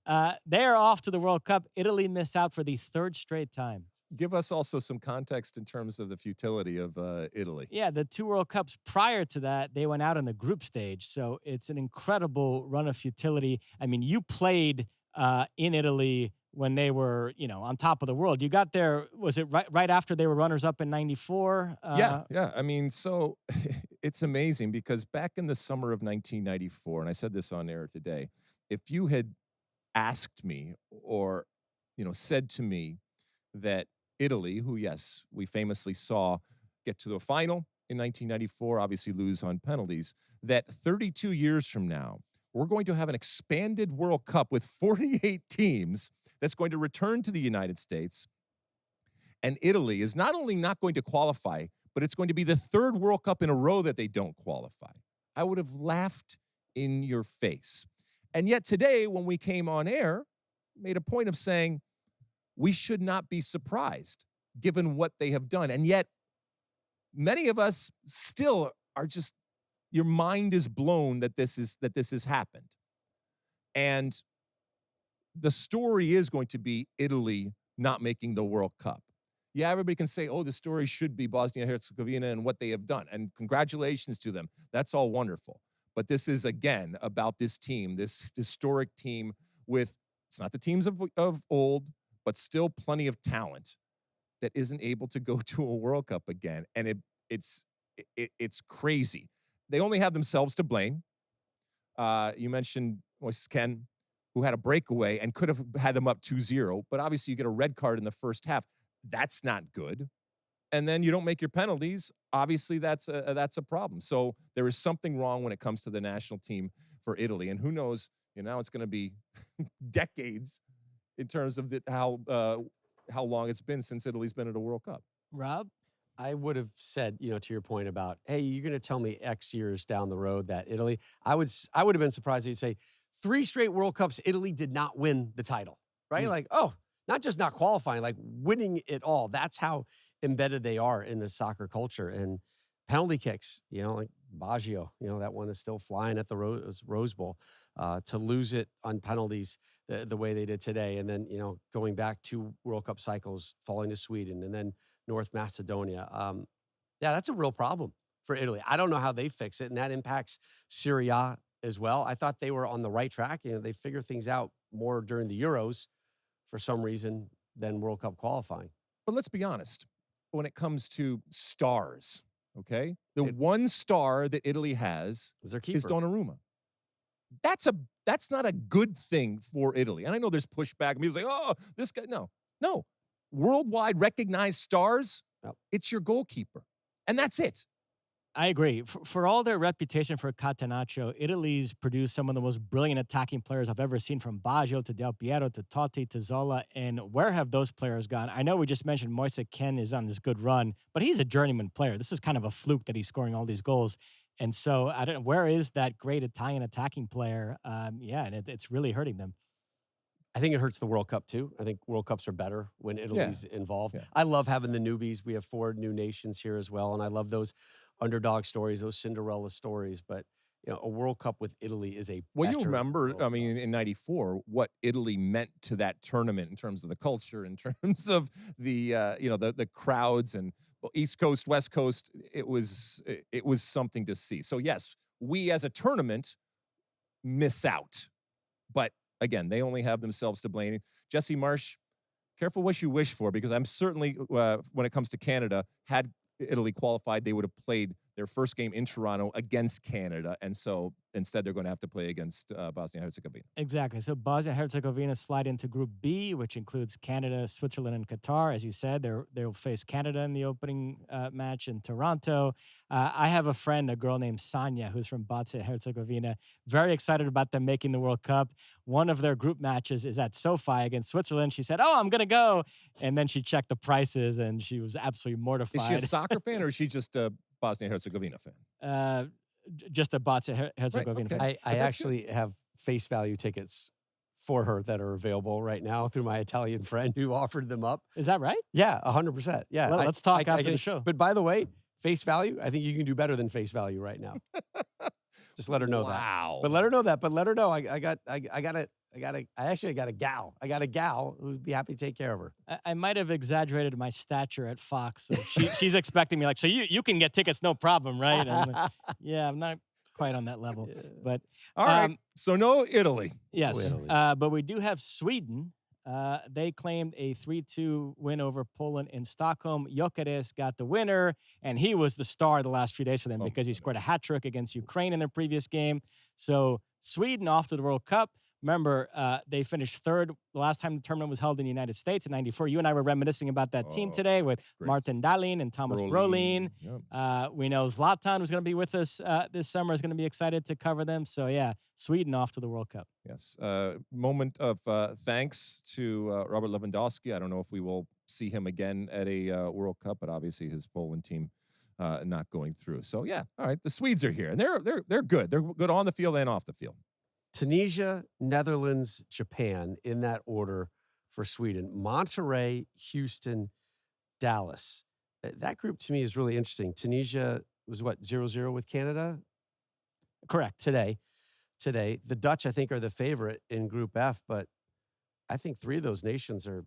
They're off to the World Cup. Italy missed out for the third straight time. Give us also some context in terms of the futility of Italy. Yeah, the two World Cups prior to that, they went out in the group stage. So it's an incredible run of futility. I mean, you played in Italy when they were, on top of the world. You got there, was it right after they were runners-up in 94? Yeah. I mean, so it's amazing because back in the summer of 1994, and I said this on air today, if you had asked me or, said to me that Italy, who, yes, we famously saw get to the final in 1994, obviously lose on penalties, that 32 years from now, we're going to have an expanded World Cup with 48 teams that's going to return to the United States. And Italy is not only not going to qualify, but it's going to be the third World Cup in a row that they don't qualify. I would have laughed in your face. And yet today, when we came on air, made a point of saying we should not be surprised given what they have done. And yet many of us still are just, your mind is blown that this has happened. And the story is going to be Italy not making the World Cup. Yeah, everybody can say, oh, the story should be Bosnia-Herzegovina and what they have done. And congratulations to them. That's all wonderful. But this is, again, about this team, this historic team with, it's not the teams of old, but still plenty of talent that isn't able to go to a World Cup again. And it's crazy. They only have themselves to blame. You mentioned Moise Kean, who had a breakaway and could have had them up 2-0, but obviously you get a red card in the first half. That's not good. and then you don't make your penalties, obviously that's a problem. So there is something wrong when it comes to the national team for Italy, and who knows? Now it's going to be decades in terms of how long it's been since Italy's been at a World Cup. Rob? I would have said, to your point about, hey, you're going to tell me X years down the road that Italy, I would have been surprised if you'd say 3 straight World Cups, Italy did not win the title, right? Like, oh, not just not qualifying, like winning it all. That's how embedded they are in the soccer culture. And penalty kicks, like Baggio, that one is still flying at the Rose Bowl. To lose it on penalties the way they did today, and then, going back 2 World Cup cycles, falling to Sweden, and then North Macedonia. Yeah, that's a real problem for Italy. I don't know how they fix it, and that impacts Serie A as well. I thought they were on the right track. They figure things out more during the Euros for some reason than World Cup qualifying. But let's be honest, when it comes to stars, okay? The one star that Italy has is their keeper. Is Donnarumma. That's not a good thing for Italy. And I know there's pushback. People's like, oh, this guy. No. Worldwide recognized stars, it's your goalkeeper. And that's it. I agree. For all their reputation for Catenaccio, Italy's produced some of the most brilliant attacking players I've ever seen, from Baggio to Del Piero to Totti to Zola. And where have those players gone? I know we just mentioned Moise Kean is on this good run, but he's a journeyman player. This is kind of a fluke that he's scoring all these goals. And so I don't know, where is that great Italian attacking player? And it's really hurting them. I think it hurts the World Cup too. I think World Cups are better when Italy's involved. Yeah. I love having the newbies. We have 4 new nations here as well, and I love those underdog stories, those Cinderella stories. But a World Cup with Italy is a well. You remember, in '94, what Italy meant to that tournament in terms of the culture, in terms of the the crowds and East Coast, West Coast. It was something to see. So yes, we as a tournament miss out, but again, they only have themselves to blame. Jesse Marsh, careful what you wish for, because I'm certainly, when it comes to Canada, had Italy qualified, they would have played their first game in Toronto against Canada. And so instead, they're going to have to play against Bosnia and Herzegovina. Exactly. So Bosnia and Herzegovina slide into Group B, which includes Canada, Switzerland, and Qatar. As you said, they'll face Canada in the opening match in Toronto. I have a friend, a girl named Sanya, who's from Bosnia and Herzegovina, very excited about them making the World Cup. One of their group matches is at SoFi against Switzerland. She said, oh, I'm going to go. And then she checked the prices, and she was absolutely mortified. Is she a soccer fan, or is she just a Bosnia-Herzegovina fan? Just a Bosnia-Herzegovina fan. I actually have face value tickets for her that are available right now through my Italian friend who offered them up. Is that right? Yeah, 100%. Yeah. Well, let's talk after the show. But by the way, face value, I think you can do better than face value right now. Just let her know that. Wow. But let her know that. But let her know I got a gal. I got a gal who'd be happy to take care of her. I might have exaggerated my stature at Fox. So she's expecting me, like, so you can get tickets, no problem, right? I'm like, yeah, I'm not quite on that level. But all right. So no Italy. Yes. Italy. But we do have Sweden. They claimed a 3-2 win over Poland in Stockholm. Gyökeres got the winner, and he was the star the last few days for them because he scored a hat trick against Ukraine in their previous game. So Sweden off to the World Cup. Remember, they finished 3rd the last time the tournament was held in the United States in '94. You and I were reminiscing about that team today with Martin Dahlin and Thomas Brolin. Yep. We know Zlatan, who's going to be with us this summer, is going to be excited to cover them. So, yeah, Sweden off to the World Cup. Yes. Moment of thanks to Robert Lewandowski. I don't know if we will see him again at a World Cup, but obviously his Poland team not going through. So, yeah, all right, the Swedes are here, and they're good. They're good on the field and off the field. Tunisia, Netherlands, Japan, in that order for Sweden. Monterrey, Houston, Dallas. That group to me is really interesting. Tunisia was 0-0 with Canada? Correct. Today. The Dutch, I think, are the favorite in Group F, but I think 3 of those nations are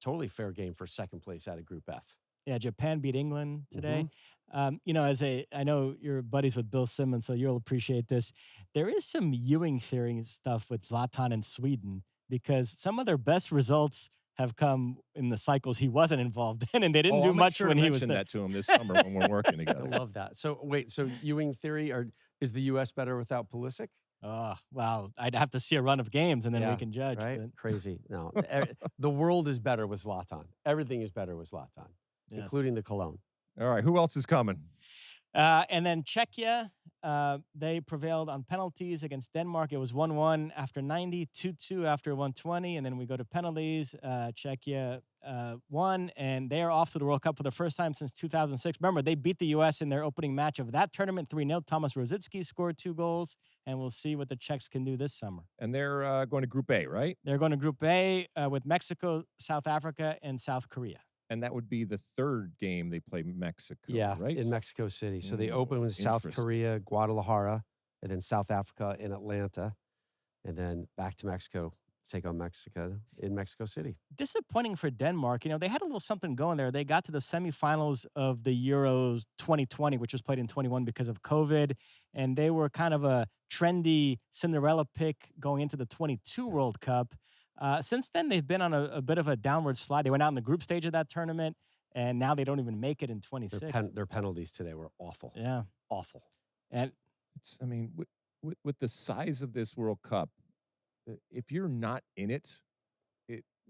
totally fair game for second place out of Group F. Yeah, Japan beat England today. Mm-hmm. I know you're buddies with Bill Simmons, so you'll appreciate this. There is some Ewing theory stuff with Zlatan and Sweden, because some of their best results have come in the cycles he wasn't involved in, and they didn't do much when he was there. That to him this summer when we're working together. I love that. So wait, Ewing theory, is the U.S. better without Pulisic? Oh, well, I'd have to see a run of games, and then we can judge. Right? But. Crazy. No, the world is better with Zlatan. Everything is better with Zlatan. including the cologne. All right, who else is coming? And then Czechia, they prevailed on penalties against Denmark. It was 1-1 after 90, 2-2 after 120, and then we go to penalties. Czechia won, and they are off to the World Cup for the first time since 2006. Remember, they beat the U.S. in their opening match of that tournament 3-0. Thomas Rosicky scored 2 goals, and we'll see what the Czechs can do this summer. And they're going to Group A, right? They're going to Group A with Mexico, South Africa, and South Korea. And that would be the third game they play Mexico, right? In Mexico City. So they open with South Korea, Guadalajara, and then South Africa in Atlanta, and then back to Mexico, take on Mexico in Mexico City. Disappointing for Denmark. You know, they had a little something going there. They got to the semifinals of the Euros 2020, which was played in 21 because of COVID, and they were kind of a trendy Cinderella pick going into the 22 World Cup. Since then, they've been on a bit of a downward slide. They went out in the group stage of that tournament, and now they don't even make it in 26. Their penalties today were awful. Yeah. Awful. And it's, I mean, with the size of this World Cup, if you're not in it,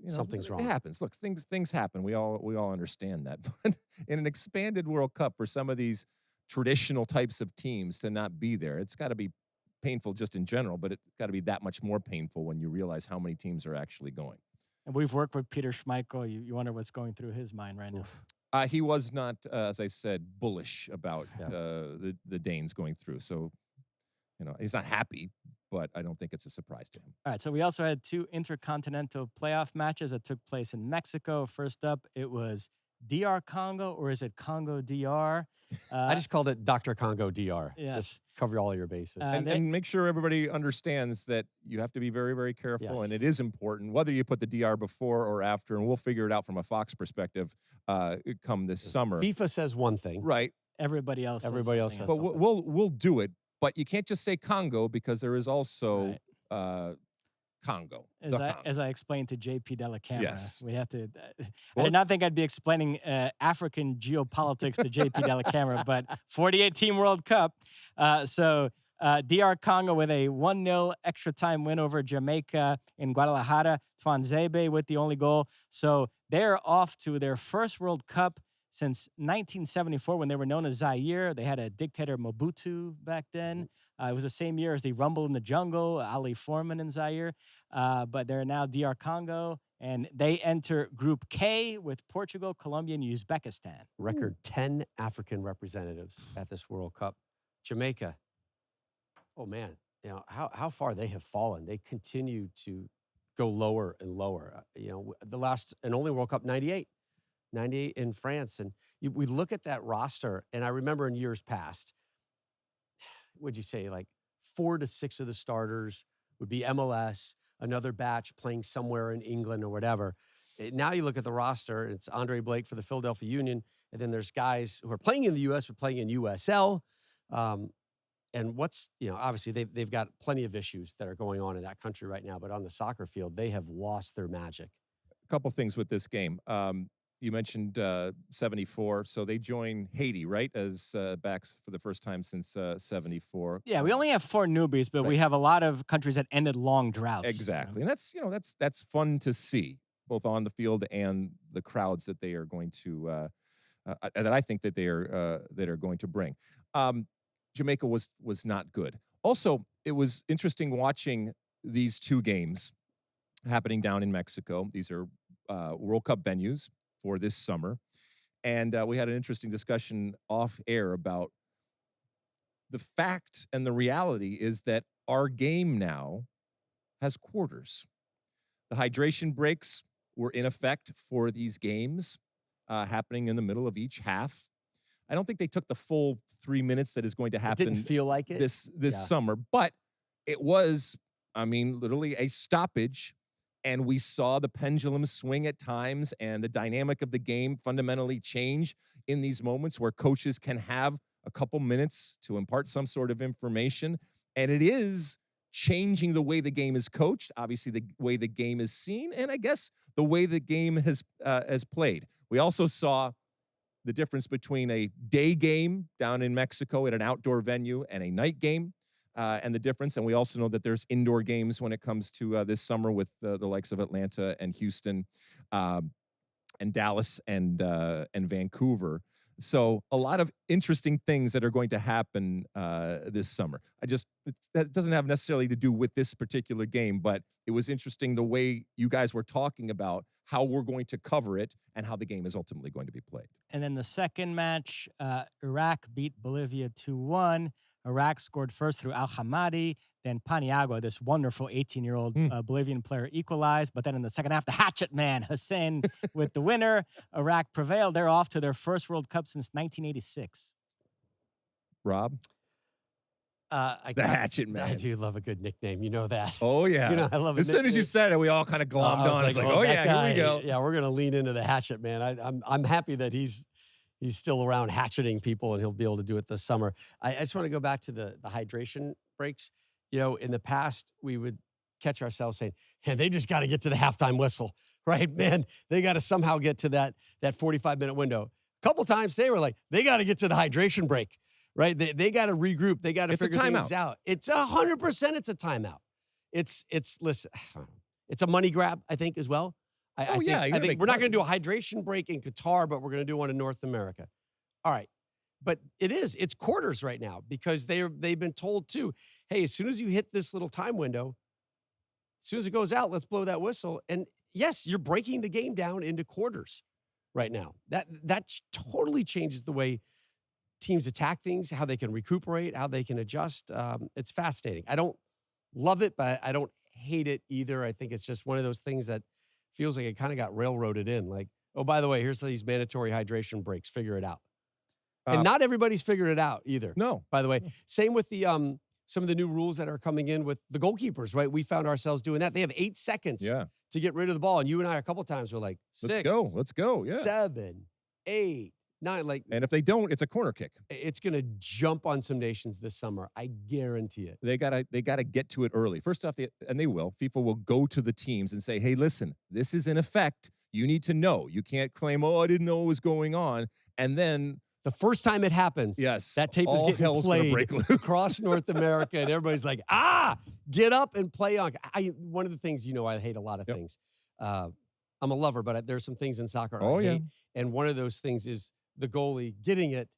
something's wrong. It happens. Look, things happen. We all understand that. But in an expanded World Cup, for some of these traditional types of teams to not be there, it's got to be painful just in general, but it's got to be that much more painful when you realize how many teams are actually going. And we've worked with Peter Schmeichel. You wonder what's going through his mind right now. He was not, as I said, bullish about the Danes going through. So, he's not happy, but I don't think it's a surprise to him. All right, so we also had 2 intercontinental playoff matches that took place in Mexico. First up, it was DR Congo, or is it Congo DR? I just called it Dr. Congo DR. Yes. Just cover all your bases. And make sure everybody understands that you have to be very, very careful, and it is important, whether you put the DR before or after, and we'll figure it out from a Fox perspective come this summer. FIFA says one thing. Right. Everybody else says But we'll do it. But you can't just say Congo, because there is also Congo. As I explained to JP Della Camera, yes. We have to. I did not think I'd be explaining African geopolitics to JP Della Camera, but 48-team World Cup. So DR Congo with a 1-0 extra time win over Jamaica in Guadalajara. Twanzebe with the only goal. So they're off to their first World Cup since 1974, when they were known as Zaire. They had a dictator, Mobutu, back then. It was the same year as the Rumble in the Jungle, Ali Foreman in Zaire. But they're now DR Congo, and they enter Group K with Portugal, Colombia, and Uzbekistan. Record 10 African representatives at this World Cup. Jamaica, oh man, how far they have fallen. They continue to go lower and lower. The last and only World Cup, 98 in France. And we look at that roster, and I remember in years past, would you say like 4 to 6 of the starters would be MLS, another batch playing somewhere in England or whatever. Now you look at the roster, it's Andre Blake for the Philadelphia Union, and then there's guys who are playing in the U.S. but playing in USL. And obviously they've got plenty of issues that are going on in that country right now, but on the soccer field, they have lost their magic. A couple things with this game. You mentioned 74, so they join Haiti, right, as backs for the first time since 74. Yeah, we only have 4 newbies, but we have a lot of countries that ended long droughts. Exactly, and that's fun to see, both on the field and the crowds that they are going to that I think that they are going to bring. Jamaica was not good. Also, it was interesting watching these 2 games happening down in Mexico. These are World Cup venues for this summer. And we had an interesting discussion off air about the fact and the reality is that our game now has quarters. The hydration breaks were in effect for these games happening in the middle of each half. I don't think they took the full 3 minutes that is going to happen. It didn't feel like it this summer, but it was, literally a stoppage. And we saw the pendulum swing at times and the dynamic of the game fundamentally change in these moments where coaches can have a couple minutes to impart some sort of information. And it is changing the way the game is coached, obviously the way the game is seen, and I guess the way the game has played. We also saw the difference between a day game down in Mexico at an outdoor venue and a night game. And the difference, and we also know that there's indoor games when it comes to this summer with the likes of Atlanta and Houston. and Dallas and Vancouver. So a lot of interesting things that are going to happen this summer. That doesn't have necessarily to do with this particular game, but it was interesting the way you guys were talking about how we're going to cover it and how the game is ultimately going to be played. And then the second match, Iraq beat Bolivia 2-1. Iraq scored first through Al-Hamadi. Then Paniagua, this wonderful 18-year-old Bolivian player, equalized. But then in the second half, the hatchet man, Hussein, with the winner. Iraq prevailed. They're off to their first World Cup since 1986. Rob? The hatchet man. I do love a good nickname. You know that. Oh, yeah. You know, I love it. As soon as you said it, we all kind of glommed on. It's like, oh, yeah, here we go. Yeah, we're going to lean into the hatchet man. I'm happy that he's still around hatcheting people, and he'll be able to do it this summer. I just want to go back to the hydration breaks. You know, in the past, we would catch ourselves saying, hey, they just got to get to the halftime whistle, right? Man, they got to somehow get to that 45-minute window. A couple times today, we're like, they got to get to the hydration break, right? They got to regroup. They got to figure things out. It's 100% it's a timeout. Listen, it's a money grab, I think, as well. I think we're not going to do a hydration break in Qatar, but we're going to do one in North America. All right. But it's quarters right now because they've been told too, hey, as soon as you hit this little time window, as soon as it goes out, let's blow that whistle. And yes, you're breaking the game down into quarters right now. That totally changes the way teams attack things, how they can recuperate, how they can adjust. It's fascinating. I don't love it, but I don't hate it either. I think it's just one of those things that feels like it kind of got railroaded in. Like, oh, by the way, here's these mandatory hydration breaks. Figure it out. And not everybody's figured it out either. No. By the way, same with the some of the new rules that are coming in with the goalkeepers, right? We found ourselves doing that. They have 8 seconds to get rid of the ball. And you and I a couple times were like, 6. Let's go. Yeah. 7, 8, 9. Like, and if they don't, it's a corner kick. It's gonna jump on some nations this summer. I guarantee it. They gotta get to it early. First off, and they will. FIFA will go to the teams and say, hey, listen, this is in effect. You need to know. You can't claim, oh, I didn't know what was going on. And then the first time it happens, that tape is getting played across North America, and everybody's like, get up and play on. One of the things, I hate a lot of things. I'm a lover, but there's some things in soccer I hate. And one of those things is the goalie getting it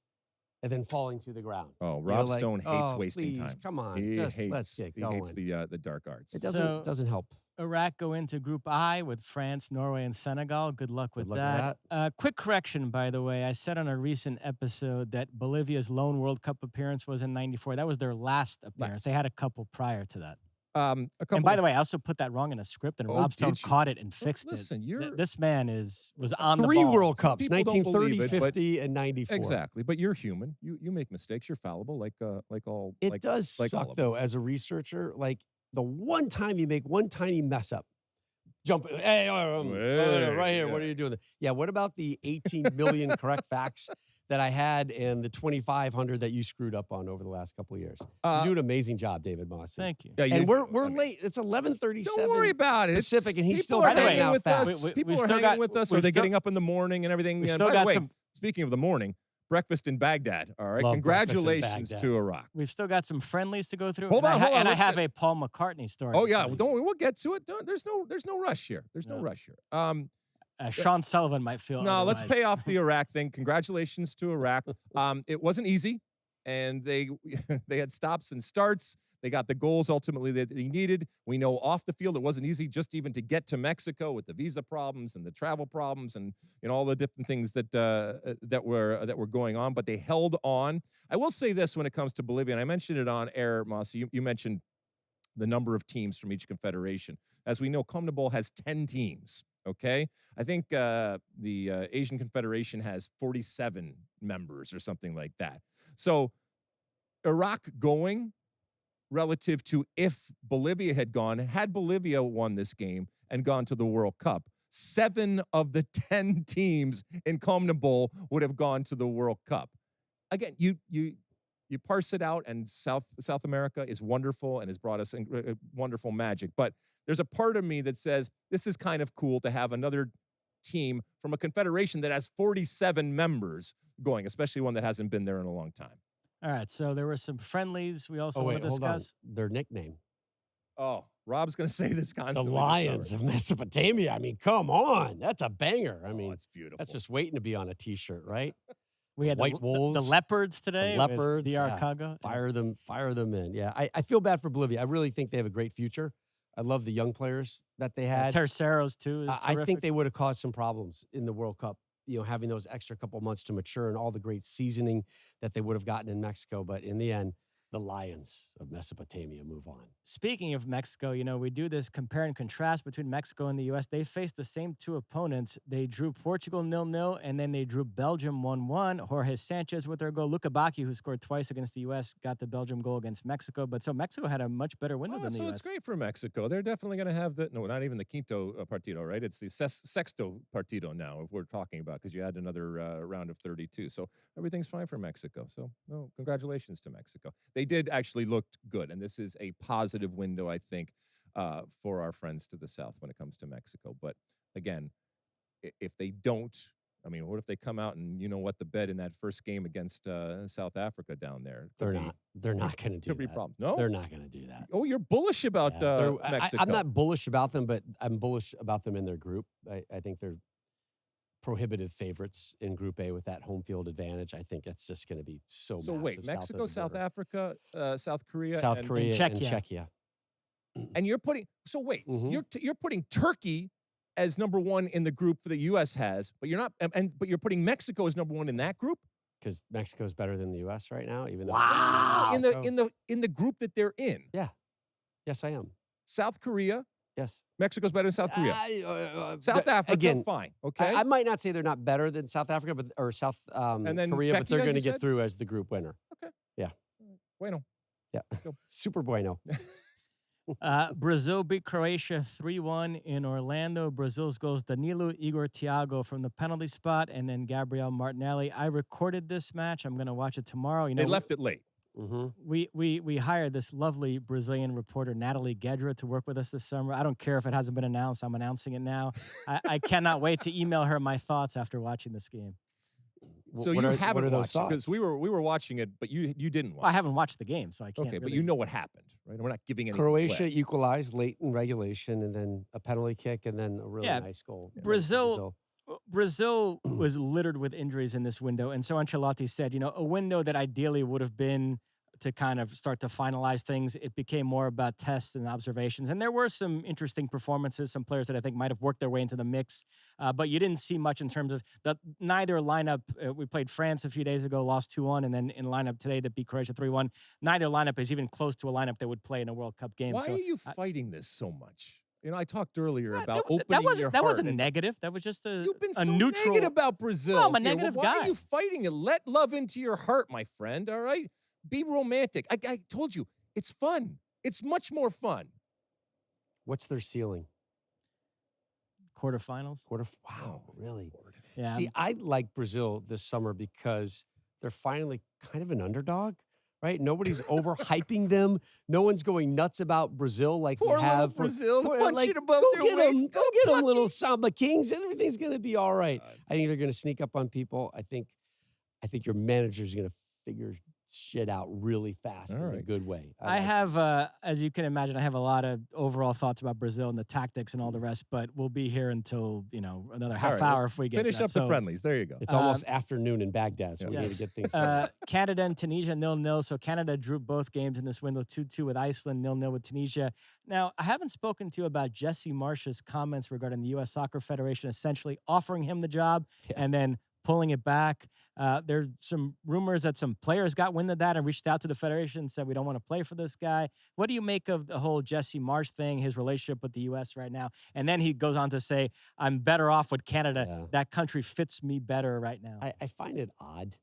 and then falling to the ground. Oh, Rob Stone hates wasting time. Come on, let's get going. He hates the dark arts. It doesn't help. Iraq go into Group I with France, Norway, and Senegal. Good luck with that. Quick correction, by the way. I said on a recent episode that Bolivia's lone World Cup appearance was in '94. That was their last appearance. They had a couple prior to that. And by the way, I also put that wrong in a script, and Rob Stone caught it and fixed it. This man was on the ball. 3 World Cups, 1930, 50, and 94. Exactly, but you're human. You make mistakes. You're fallible, like all. It does suck, though, as a researcher. Like, the one time you make one tiny mess up, jump, hey, right here, what are you doing? Yeah, what about the 18 million correct facts that I had and the 2,500 that you screwed up on over the last couple of years? You do an amazing job, David Mosse. Thank you. Yeah, and we're late. It's 11:37. Don't worry about it. Pacific, and he's still hanging out with fast. us. People are hanging with us, or they're getting up in the morning and everything. By the way, speaking of the morning, breakfast in Baghdad. All right. Congratulations to Iraq. We've still got some friendlies to go through. Hold on. And I have a Paul McCartney story. Oh, yeah. Well, don't worry. We'll get to it. There's no rush here. There's no rush here. Sean Sullivan might feel No, otherwise. let's pay off the Iraq thing. Congratulations to Iraq. It wasn't easy, and they had stops and starts. They got the goals ultimately that they needed. We know off the field it wasn't easy just even to get to Mexico with the visa problems and the travel problems and all the different things that were going on. But they held on. I will say this when it comes to Bolivia, and I mentioned it on air, Mosse. You mentioned the number of teams from each confederation. As we know, CONMEBOL has 10 teams. Okay, I think the Asian Confederation has 47 members or something like that. So Iraq going relative to if Bolivia had Bolivia won this game and gone to the World Cup, 7 of the 10 teams in CONMEBOL would have gone to the World Cup. Again, you parse it out, and South America is wonderful and has brought us wonderful magic. But there's a part of me that says this is kind of cool to have another team from a confederation that has 47 members going, especially one that hasn't been there in a long time. All right, so there were some friendlies we also want to discuss. Hold on. Their nickname. Oh, Rob's going to say this The constantly. Lions of Mesopotamia. I mean, come on. That's a banger. I mean, it's beautiful. that's just waiting to be on a T-shirt, right? We had White Wolves. the Leopards today. The Leopards. DR yeah. Cargo. Fire them in. Yeah, I feel bad for Bolivia. I really think they have a great future. I love the young players that they had. Terceros, too. I think they would have caused some problems in the World Cup, having those extra couple months to mature and all the great seasoning that they would have gotten in Mexico. But in the end, the Lions of Mesopotamia move on. Speaking of Mexico, we do this compare and contrast between Mexico and the U.S. They faced the same two opponents. They drew Portugal 0-0, and then they drew Belgium 1-1. Jorge Sanchez with their goal. Luka Bacchi, who scored twice against the U.S., got the Belgium goal against Mexico. But so Mexico had a much better window than the U.S. So it's great for Mexico. They're definitely going to have not even the Quinto Partido, right? It's the Sexto Partido now, if we're talking about, because you had another round of 32. So everything's fine for Mexico. So, no, congratulations to Mexico. They did actually look good, and this is a positive window, I think, for our friends to the south when it comes to Mexico. But again, if they don't, I mean, what if they come out and the bet in that first game against South Africa down there? They're not going to do that. Could be a problem. No, they're not going to do that. Oh, you're bullish about Mexico. I'm not bullish about them, but I'm bullish about them in their group. I think they're prohibitive favorites in Group A with that home field advantage. I think it's just going to be so massive. So wait, Mexico, South Africa, South Korea, and Czechia. And you're putting you're putting Turkey as number one in the group that the U.S. has, but you're not, but you're putting Mexico as number one in that group because Mexico is better than the U.S. right now. Even in the group that they're in. Yeah, yes, I am. South Korea. Yes. Mexico's better than South Korea. South Africa, again, fine. Okay. I might not say they're not better than South Africa, or South and then Korea, Czechia, but they're going to get through as the group winner. Okay. Yeah. Bueno. Yeah. Super bueno. Brazil beat Croatia 3-1 in Orlando. Brazil's goals Danilo, Igor Thiago from the penalty spot, and then Gabriel Martinelli. I recorded this match. I'm going to watch it tomorrow. They left it late. Mm-hmm. We hired this lovely Brazilian reporter, Natalie Guedra, to work with us this summer. I don't care if it hasn't been announced. I'm announcing it now. I cannot wait to email her my thoughts after watching this game. So you haven't watched it because we were watching it, but you didn't watch. Well, I haven't watched the game, so I can't. Okay, really... but you know what happened, right? We're not giving any. Croatia equalized late in regulation, and then a penalty kick, and then a really nice goal. Brazil was littered with injuries in this window, and so Ancelotti said, a window that ideally would have been to kind of start to finalize things, it became more about tests and observations. And there were some interesting performances, some players that I think might have worked their way into the mix, but you didn't see much in terms of neither lineup. We played France a few days ago, lost 2-1, and then in lineup today that beat Croatia 3-1. Neither lineup is even close to a lineup that would play in a World Cup game. Why are you fighting this so much? I talked earlier about opening your heart. That wasn't negative. That was just You've been a so neutral. negative about Brazil. No, I'm a negative guy. Why are you fighting it? Let love into your heart, my friend, all right? Be romantic. I told you, it's fun. It's much more fun. What's their ceiling? Quarterfinals. Wow, really? Lord. Yeah. See, I like Brazil this summer because they're finally kind of an underdog, right? Nobody's overhyping them. No one's going nuts about Brazil like Poor we have little Brazil, punching above go their weight. Go get them, little Samba Kings. Everything's going to be all right. I think they're going to sneak up on people. I think your manager's going to figure shit out really fast in a good way. I have, as you can imagine, I have a lot of overall thoughts about Brazil and the tactics and all the rest, but we'll be here until, another half hour if we get finish up the friendlies. There you go. It's almost afternoon in Baghdad, so we need to get things going. Canada and Tunisia 0-0. So Canada drew both games in this window, 2-2 with Iceland, 0-0 with Tunisia. Now, I haven't spoken to you about Jesse Marsh's comments regarding the U.S. Soccer Federation essentially offering him the job and then pulling it back. There's some rumors that some players got wind of that and reached out to the federation and said, we don't want to play for this guy. What do you make of the whole Jesse Marsh thing, his relationship with the U.S. right now? And then he goes on to say, I'm better off with Canada. Yeah. That country fits me better right now. I find it odd,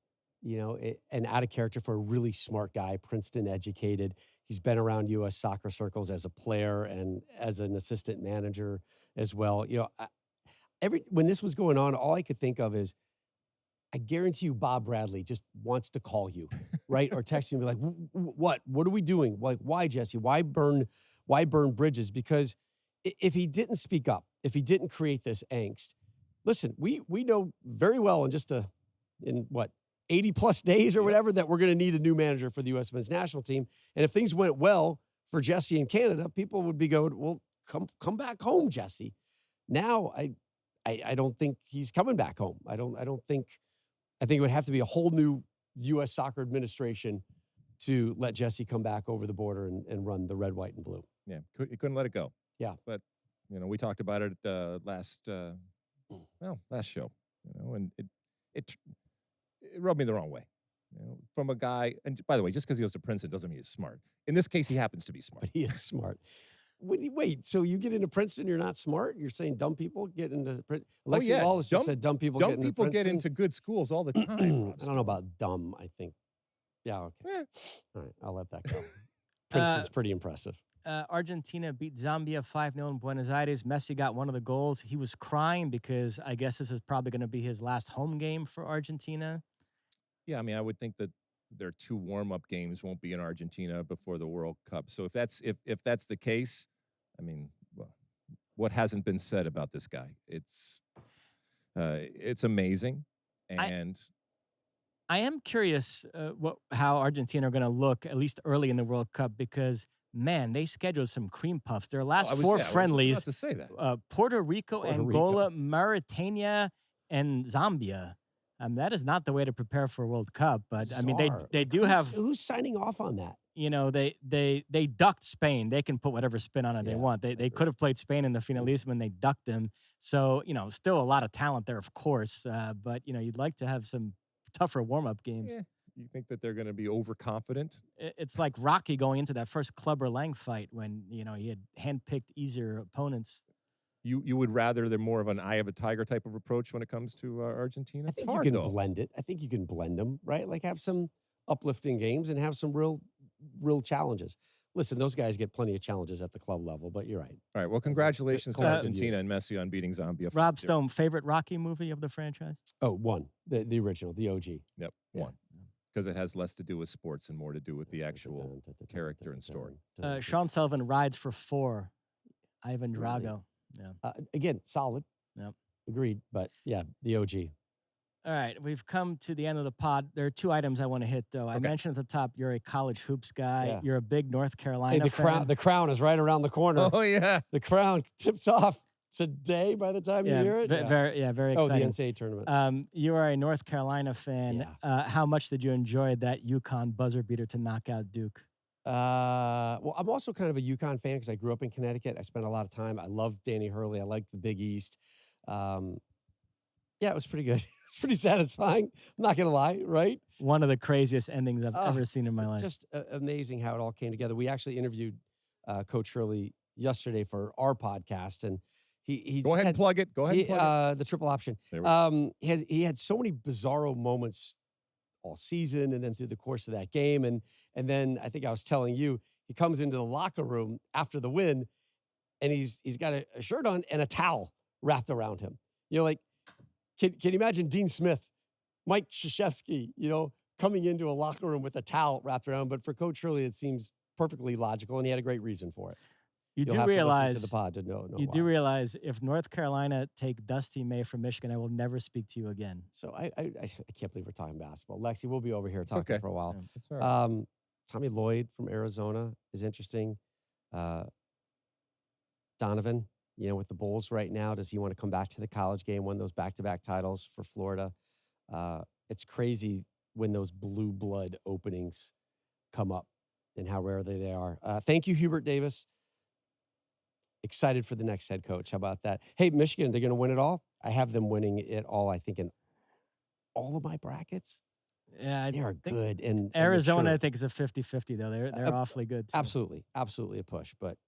and out of character for a really smart guy, Princeton educated. He's been around U.S. soccer circles as a player and as an assistant manager as well. When this was going on, all I could think of is, I guarantee you Bob Bradley just wants to call you, right? Or text you and be like, what are we doing? Like, why, Jesse? Why burn bridges? Because if he didn't speak up, if he didn't create this angst, listen, we know very well in 80 plus days or whatever that we're going to need a new manager for the U.S. men's national team. And if things went well for Jesse in Canada, people would be going, well, come back home, Jesse. Now, I don't think he's coming back home. I think it would have to be a whole new U.S. soccer administration to let Jesse come back over the border and run the red, white, and blue. Yeah, you couldn't let it go. Yeah. But, we talked about it last show, and it rubbed me the wrong way. From a guy, and by the way, just because he goes to Princeton doesn't mean he's smart. In this case, he happens to be smart. But he is smart. Wait, so you get into Princeton, you're not smart? You're saying dumb people get into Princeton? Alexi Lalas just said dumb people get into Princeton. Dumb people get into good schools all the time. I don't know about dumb, I think. Yeah, okay. All right, I'll let that go. Princeton's pretty impressive. Argentina beat Zambia 5-0 in Buenos Aires. Messi got one of the goals. He was crying because I guess this is probably going to be his last home game for Argentina. Yeah, I mean, I would think that their 2 warm-up games won't be in Argentina before the World Cup. So if that's the case, I mean, well, what hasn't been said about this guy? It's amazing, and I am curious how Argentina are going to look at least early in the World Cup because man, they scheduled some cream puffs. Their last 4 friendlies: I was about to say that. Puerto Rico, Angola, Mauritania, and Zambia. That is not the way to prepare for a World Cup, but Bizarre. I mean they do have. Who's signing off on that? They ducked Spain. They can put whatever spin on it they want. They could have played Spain in the finalismo when they ducked them. So still a lot of talent there, of course. But you'd like to have some tougher warm-up games. Yeah. You think that they're going to be overconfident? It's like Rocky going into that first Clubber Lang fight when he had handpicked easier opponents. You would rather they're more of an eye of a tiger type of approach when it comes to Argentina? I think you can blend it. I think you can blend them, right? Like have some uplifting games and have some real challenges. Listen, those guys get plenty of challenges at the club level, but you're right. All right. Well, congratulations to Argentina and Messi on beating Zambia. Rob Stone, favorite Rocky movie of the franchise? Oh, one. The original, the OG. Yep, one. Because it has less to do with sports and more to do with the actual character and story. Sean Sullivan rides for 4. Ivan Drago. Really? Yeah. Again, solid. Yep. Agreed. But yeah, the OG. All right, we've come to the end of the pod. There are 2 items I want to hit, though. Okay. I mentioned at the top you're a college hoops guy. Yeah. You're a big North Carolina fan. The crown is right around the corner. Oh, yeah. The crown tips off today by the time you hear it. Very exciting. Oh, the NCAA tournament. You are a North Carolina fan. Yeah. How much did you enjoy that UConn buzzer beater to knock out Duke? Well, I'm also kind of a UConn fan because I grew up in Connecticut. I spent a lot of time. I love Danny Hurley. I like the Big East. Yeah, it was pretty good. It's pretty satisfying. I'm not going to lie, right? One of the craziest endings I've ever seen in my life. Just amazing how it all came together. We actually interviewed Coach Hurley yesterday for our podcast, and he Go ahead and plug it. Go ahead and plug it. The triple option. He had so many bizarro moments all season and then through the course of that game. And then I think I was telling you, he comes into the locker room after the win, and he's got a shirt on and a towel wrapped around him. Like, can you imagine Dean Smith, Mike Krzyzewski, coming into a locker room with a towel wrapped around? But for Coach Hurley, it seems perfectly logical, and he had a great reason for it. You do realize if North Carolina take Dusty May from Michigan, I will never speak to you again. So I can't believe we're talking basketball. Lexi, we'll be over here talking for a while. Yeah, that's all right. Tommy Lloyd from Arizona is interesting. Donovan, with the Bulls right now, does he want to come back to the college game, win those back-to-back titles for Florida? It's crazy when those blue blood openings come up and how rare they are. Thank you, Hubert Davis. Excited for the next head coach. How about that? Hey, Michigan, they're going to win it all? I have them winning it all, I think, in all of my brackets. Yeah, they are good. And Arizona, I think, is a 50-50, though. They're awfully good, too. Absolutely a push. But,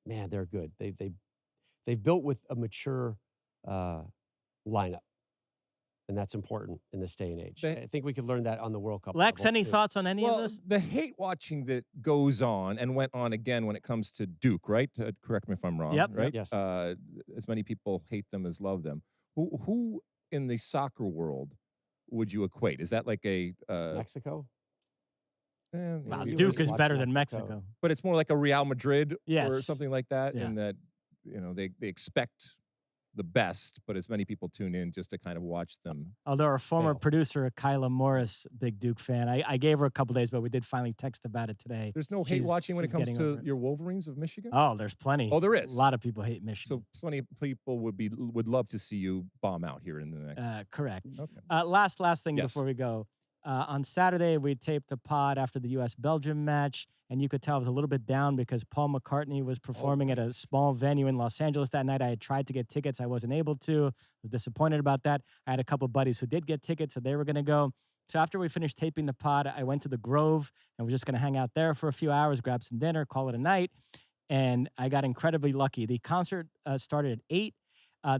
man, they're good. They've built with a mature lineup. And that's important in this day and age. I think we could learn that on the World Cup. Lex, any thoughts on any of this? The hate watching that goes on and went on again when it comes to Duke, right? Correct me if I'm wrong. Yep. Right. Yes. As many people hate them as love them. Who in the soccer world would you equate? Is that like a Mexico? Wow, Duke is better than Mexico. But it's more like a Real Madrid or something like that, yeah. in that they expect the best, but as many people tune in just to kind of watch them. Although our former fail. producer, Kyla Morris, big Duke fan, I gave her a couple days, but we did finally text about it today. There's no hate She's- watching when it she's comes getting over to it. your Wolverines of Michigan? Oh, there's plenty. Oh, there is. A lot of people hate Michigan. So plenty of people would love to see you bomb out here in the next. Correct. Okay. Last thing Yes. before we go. On Saturday, we taped a pod after the U.S.-Belgium match, and you could tell I was a little bit down because Paul McCartney was performing at a small venue in Los Angeles that night. I had tried to get tickets. I wasn't able to. I was disappointed about that. I had a couple buddies who did get tickets, so they were going to go. So after we finished taping the pod, I went to the Grove, and we're just going to hang out there for a few hours, grab some dinner, call it a night. And I got incredibly lucky. The concert started at 8.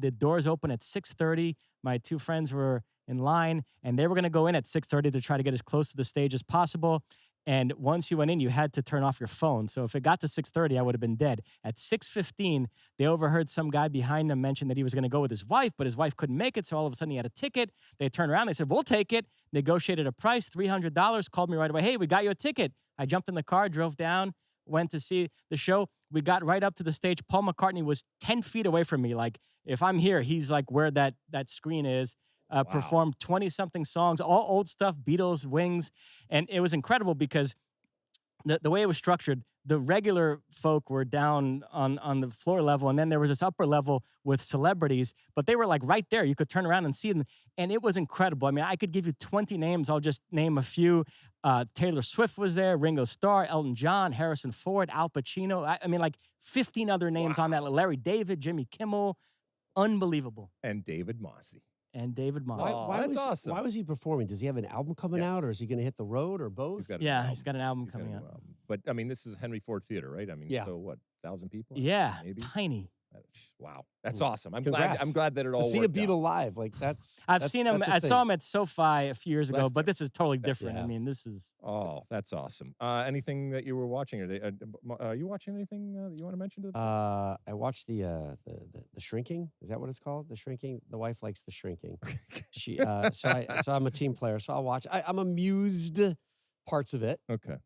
The doors open at 6:30. My two friends were in line, and they were going to go in at 6:30 to try to get as close to the stage as possible. And once you went in, you had to turn off your phone. So if it got to 6:30, I would have been dead. At 6:15, they overheard some guy behind them mention that he was going to go with his wife, but his wife couldn't make it. So all of a sudden, he had a ticket. They turned around. They said, "We'll take it." Negotiated a price, $300. Called me right away. "Hey, we got you a ticket." I jumped in the car, drove down, went to see the show. We got right up to the stage. Paul McCartney was 10 feet away from me. Like, if I'm here, he's like where that screen is. Performed 20-something songs, all old stuff, Beatles, Wings. And it was incredible because the way it was structured, the regular folk were down on the floor level, and then there was this upper level with celebrities, but they were like right there. You could turn around and see them, and it was incredible. I mean, I could give you 20 names. I'll just name a few. Taylor Swift was there, Ringo Starr, Elton John, Harrison Ford, Al Pacino. I mean, like 15 other names on that. Larry David, Jimmy Kimmel. Unbelievable. And David Mosse. And David Moss. That's awesome. Why was he performing? Does he have an album coming out, or is he going to hit the road, or both? He's got He's got an album He's got coming a out. new album. But I mean, this is Henry Ford Theater, right? I mean, Yeah. so what? 1,000 people? Yeah, maybe. it's tiny. Wow, that's awesome. I'm Congrats. glad that it all To see a worked Beatle out. live, like I've seen him. I saw him at SoFi a few years ago, Lester. but this is totally different. yeah. I mean, this is. Oh, that's awesome. Anything that you were watching today? Are you watching anything that you want to mention? To the I watched the Shrinking. Is that what it's called? The Shrinking. The wife likes The Shrinking. She so I'm a team player, so I'll watch. I'm amused parts of it. Okay.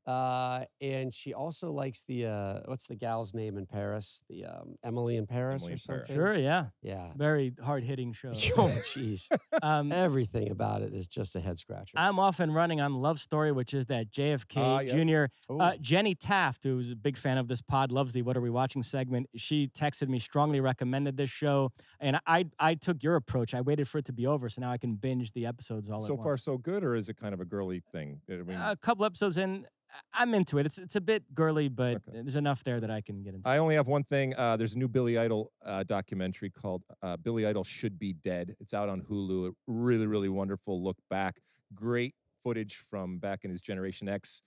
And she also likes the what's the gal's name in Paris? The Emily in Paris Emily or in Paris. something. Sure, yeah. Yeah. Very hard-hitting show. Oh, jeez. Um, Everything about it is just a head scratcher. I'm off and running on Love Story, which is that JFK Yes. Jr. Oh. Jenny Taft, who's a big fan of this pod, loves the What Are We Watching segment. She texted me, strongly recommended this show. And I took your approach. I waited for it to be over, so now I can binge the episodes all at So once. far, so good, or is it kind of a girly thing? I mean, A couple episodes in, I'm into it. It's a bit girly, but Okay. there's enough there that I can get into. I only have one thing. There's a new Billy Idol documentary called Billy Idol Should Be Dead. It's out on Hulu. A really, really wonderful look back. Great footage from back in his Generation X,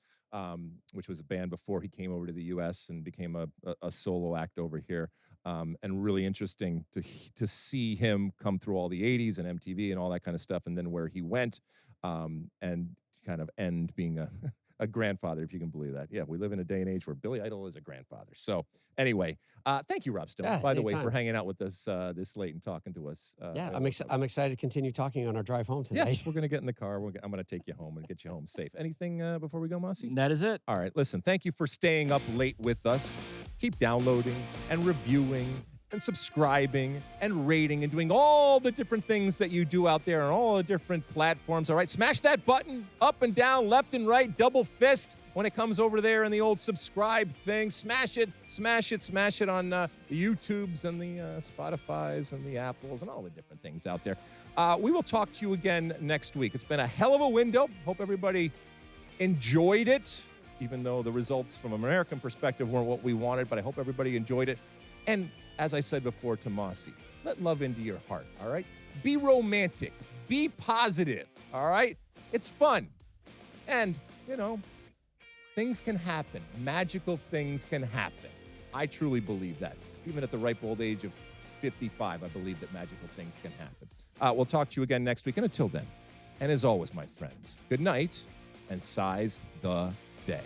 which was a band before he came over to the U.S. and became a solo act over here. And really interesting to see him come through all the 80s and MTV and all that kind of stuff, and then where he went and kind of end being a grandfather, if you can believe that. Yeah, we live in a day and age where Billy Idol is a grandfather. So anyway, thank you, Rob Stone, Yeah, by the way, for anytime. hanging out with us this late and talking to us. Yeah, I I'm excited to continue talking on our drive home tonight. Yes, we're going to get in the car. I'm going to take you home and get you home safe. Anything before we go, Mosse? That is it. All right, listen, thank you for staying up late with us. Keep downloading and reviewing and subscribing and rating and doing all the different things that you do out there on all the different platforms, all right? Smash that button up and down, left and right, double fist when it comes over there in the old subscribe thing. Smash it on the YouTubes and the Spotifys and the Apples and all the different things out there. We will talk to you again next week. It's been a hell of a window. Hope everybody enjoyed it, even though the results from an American perspective weren't what we wanted, but I hope everybody enjoyed it. And as I said before to Mosse, let love into your heart, all right? Be romantic. Be positive, all right? It's fun. And, things can happen. Magical things can happen. I truly believe that. Even at the ripe old age of 55, I believe that magical things can happen. We'll talk to you again next week. And until then, and as always, my friends, good night and size the day.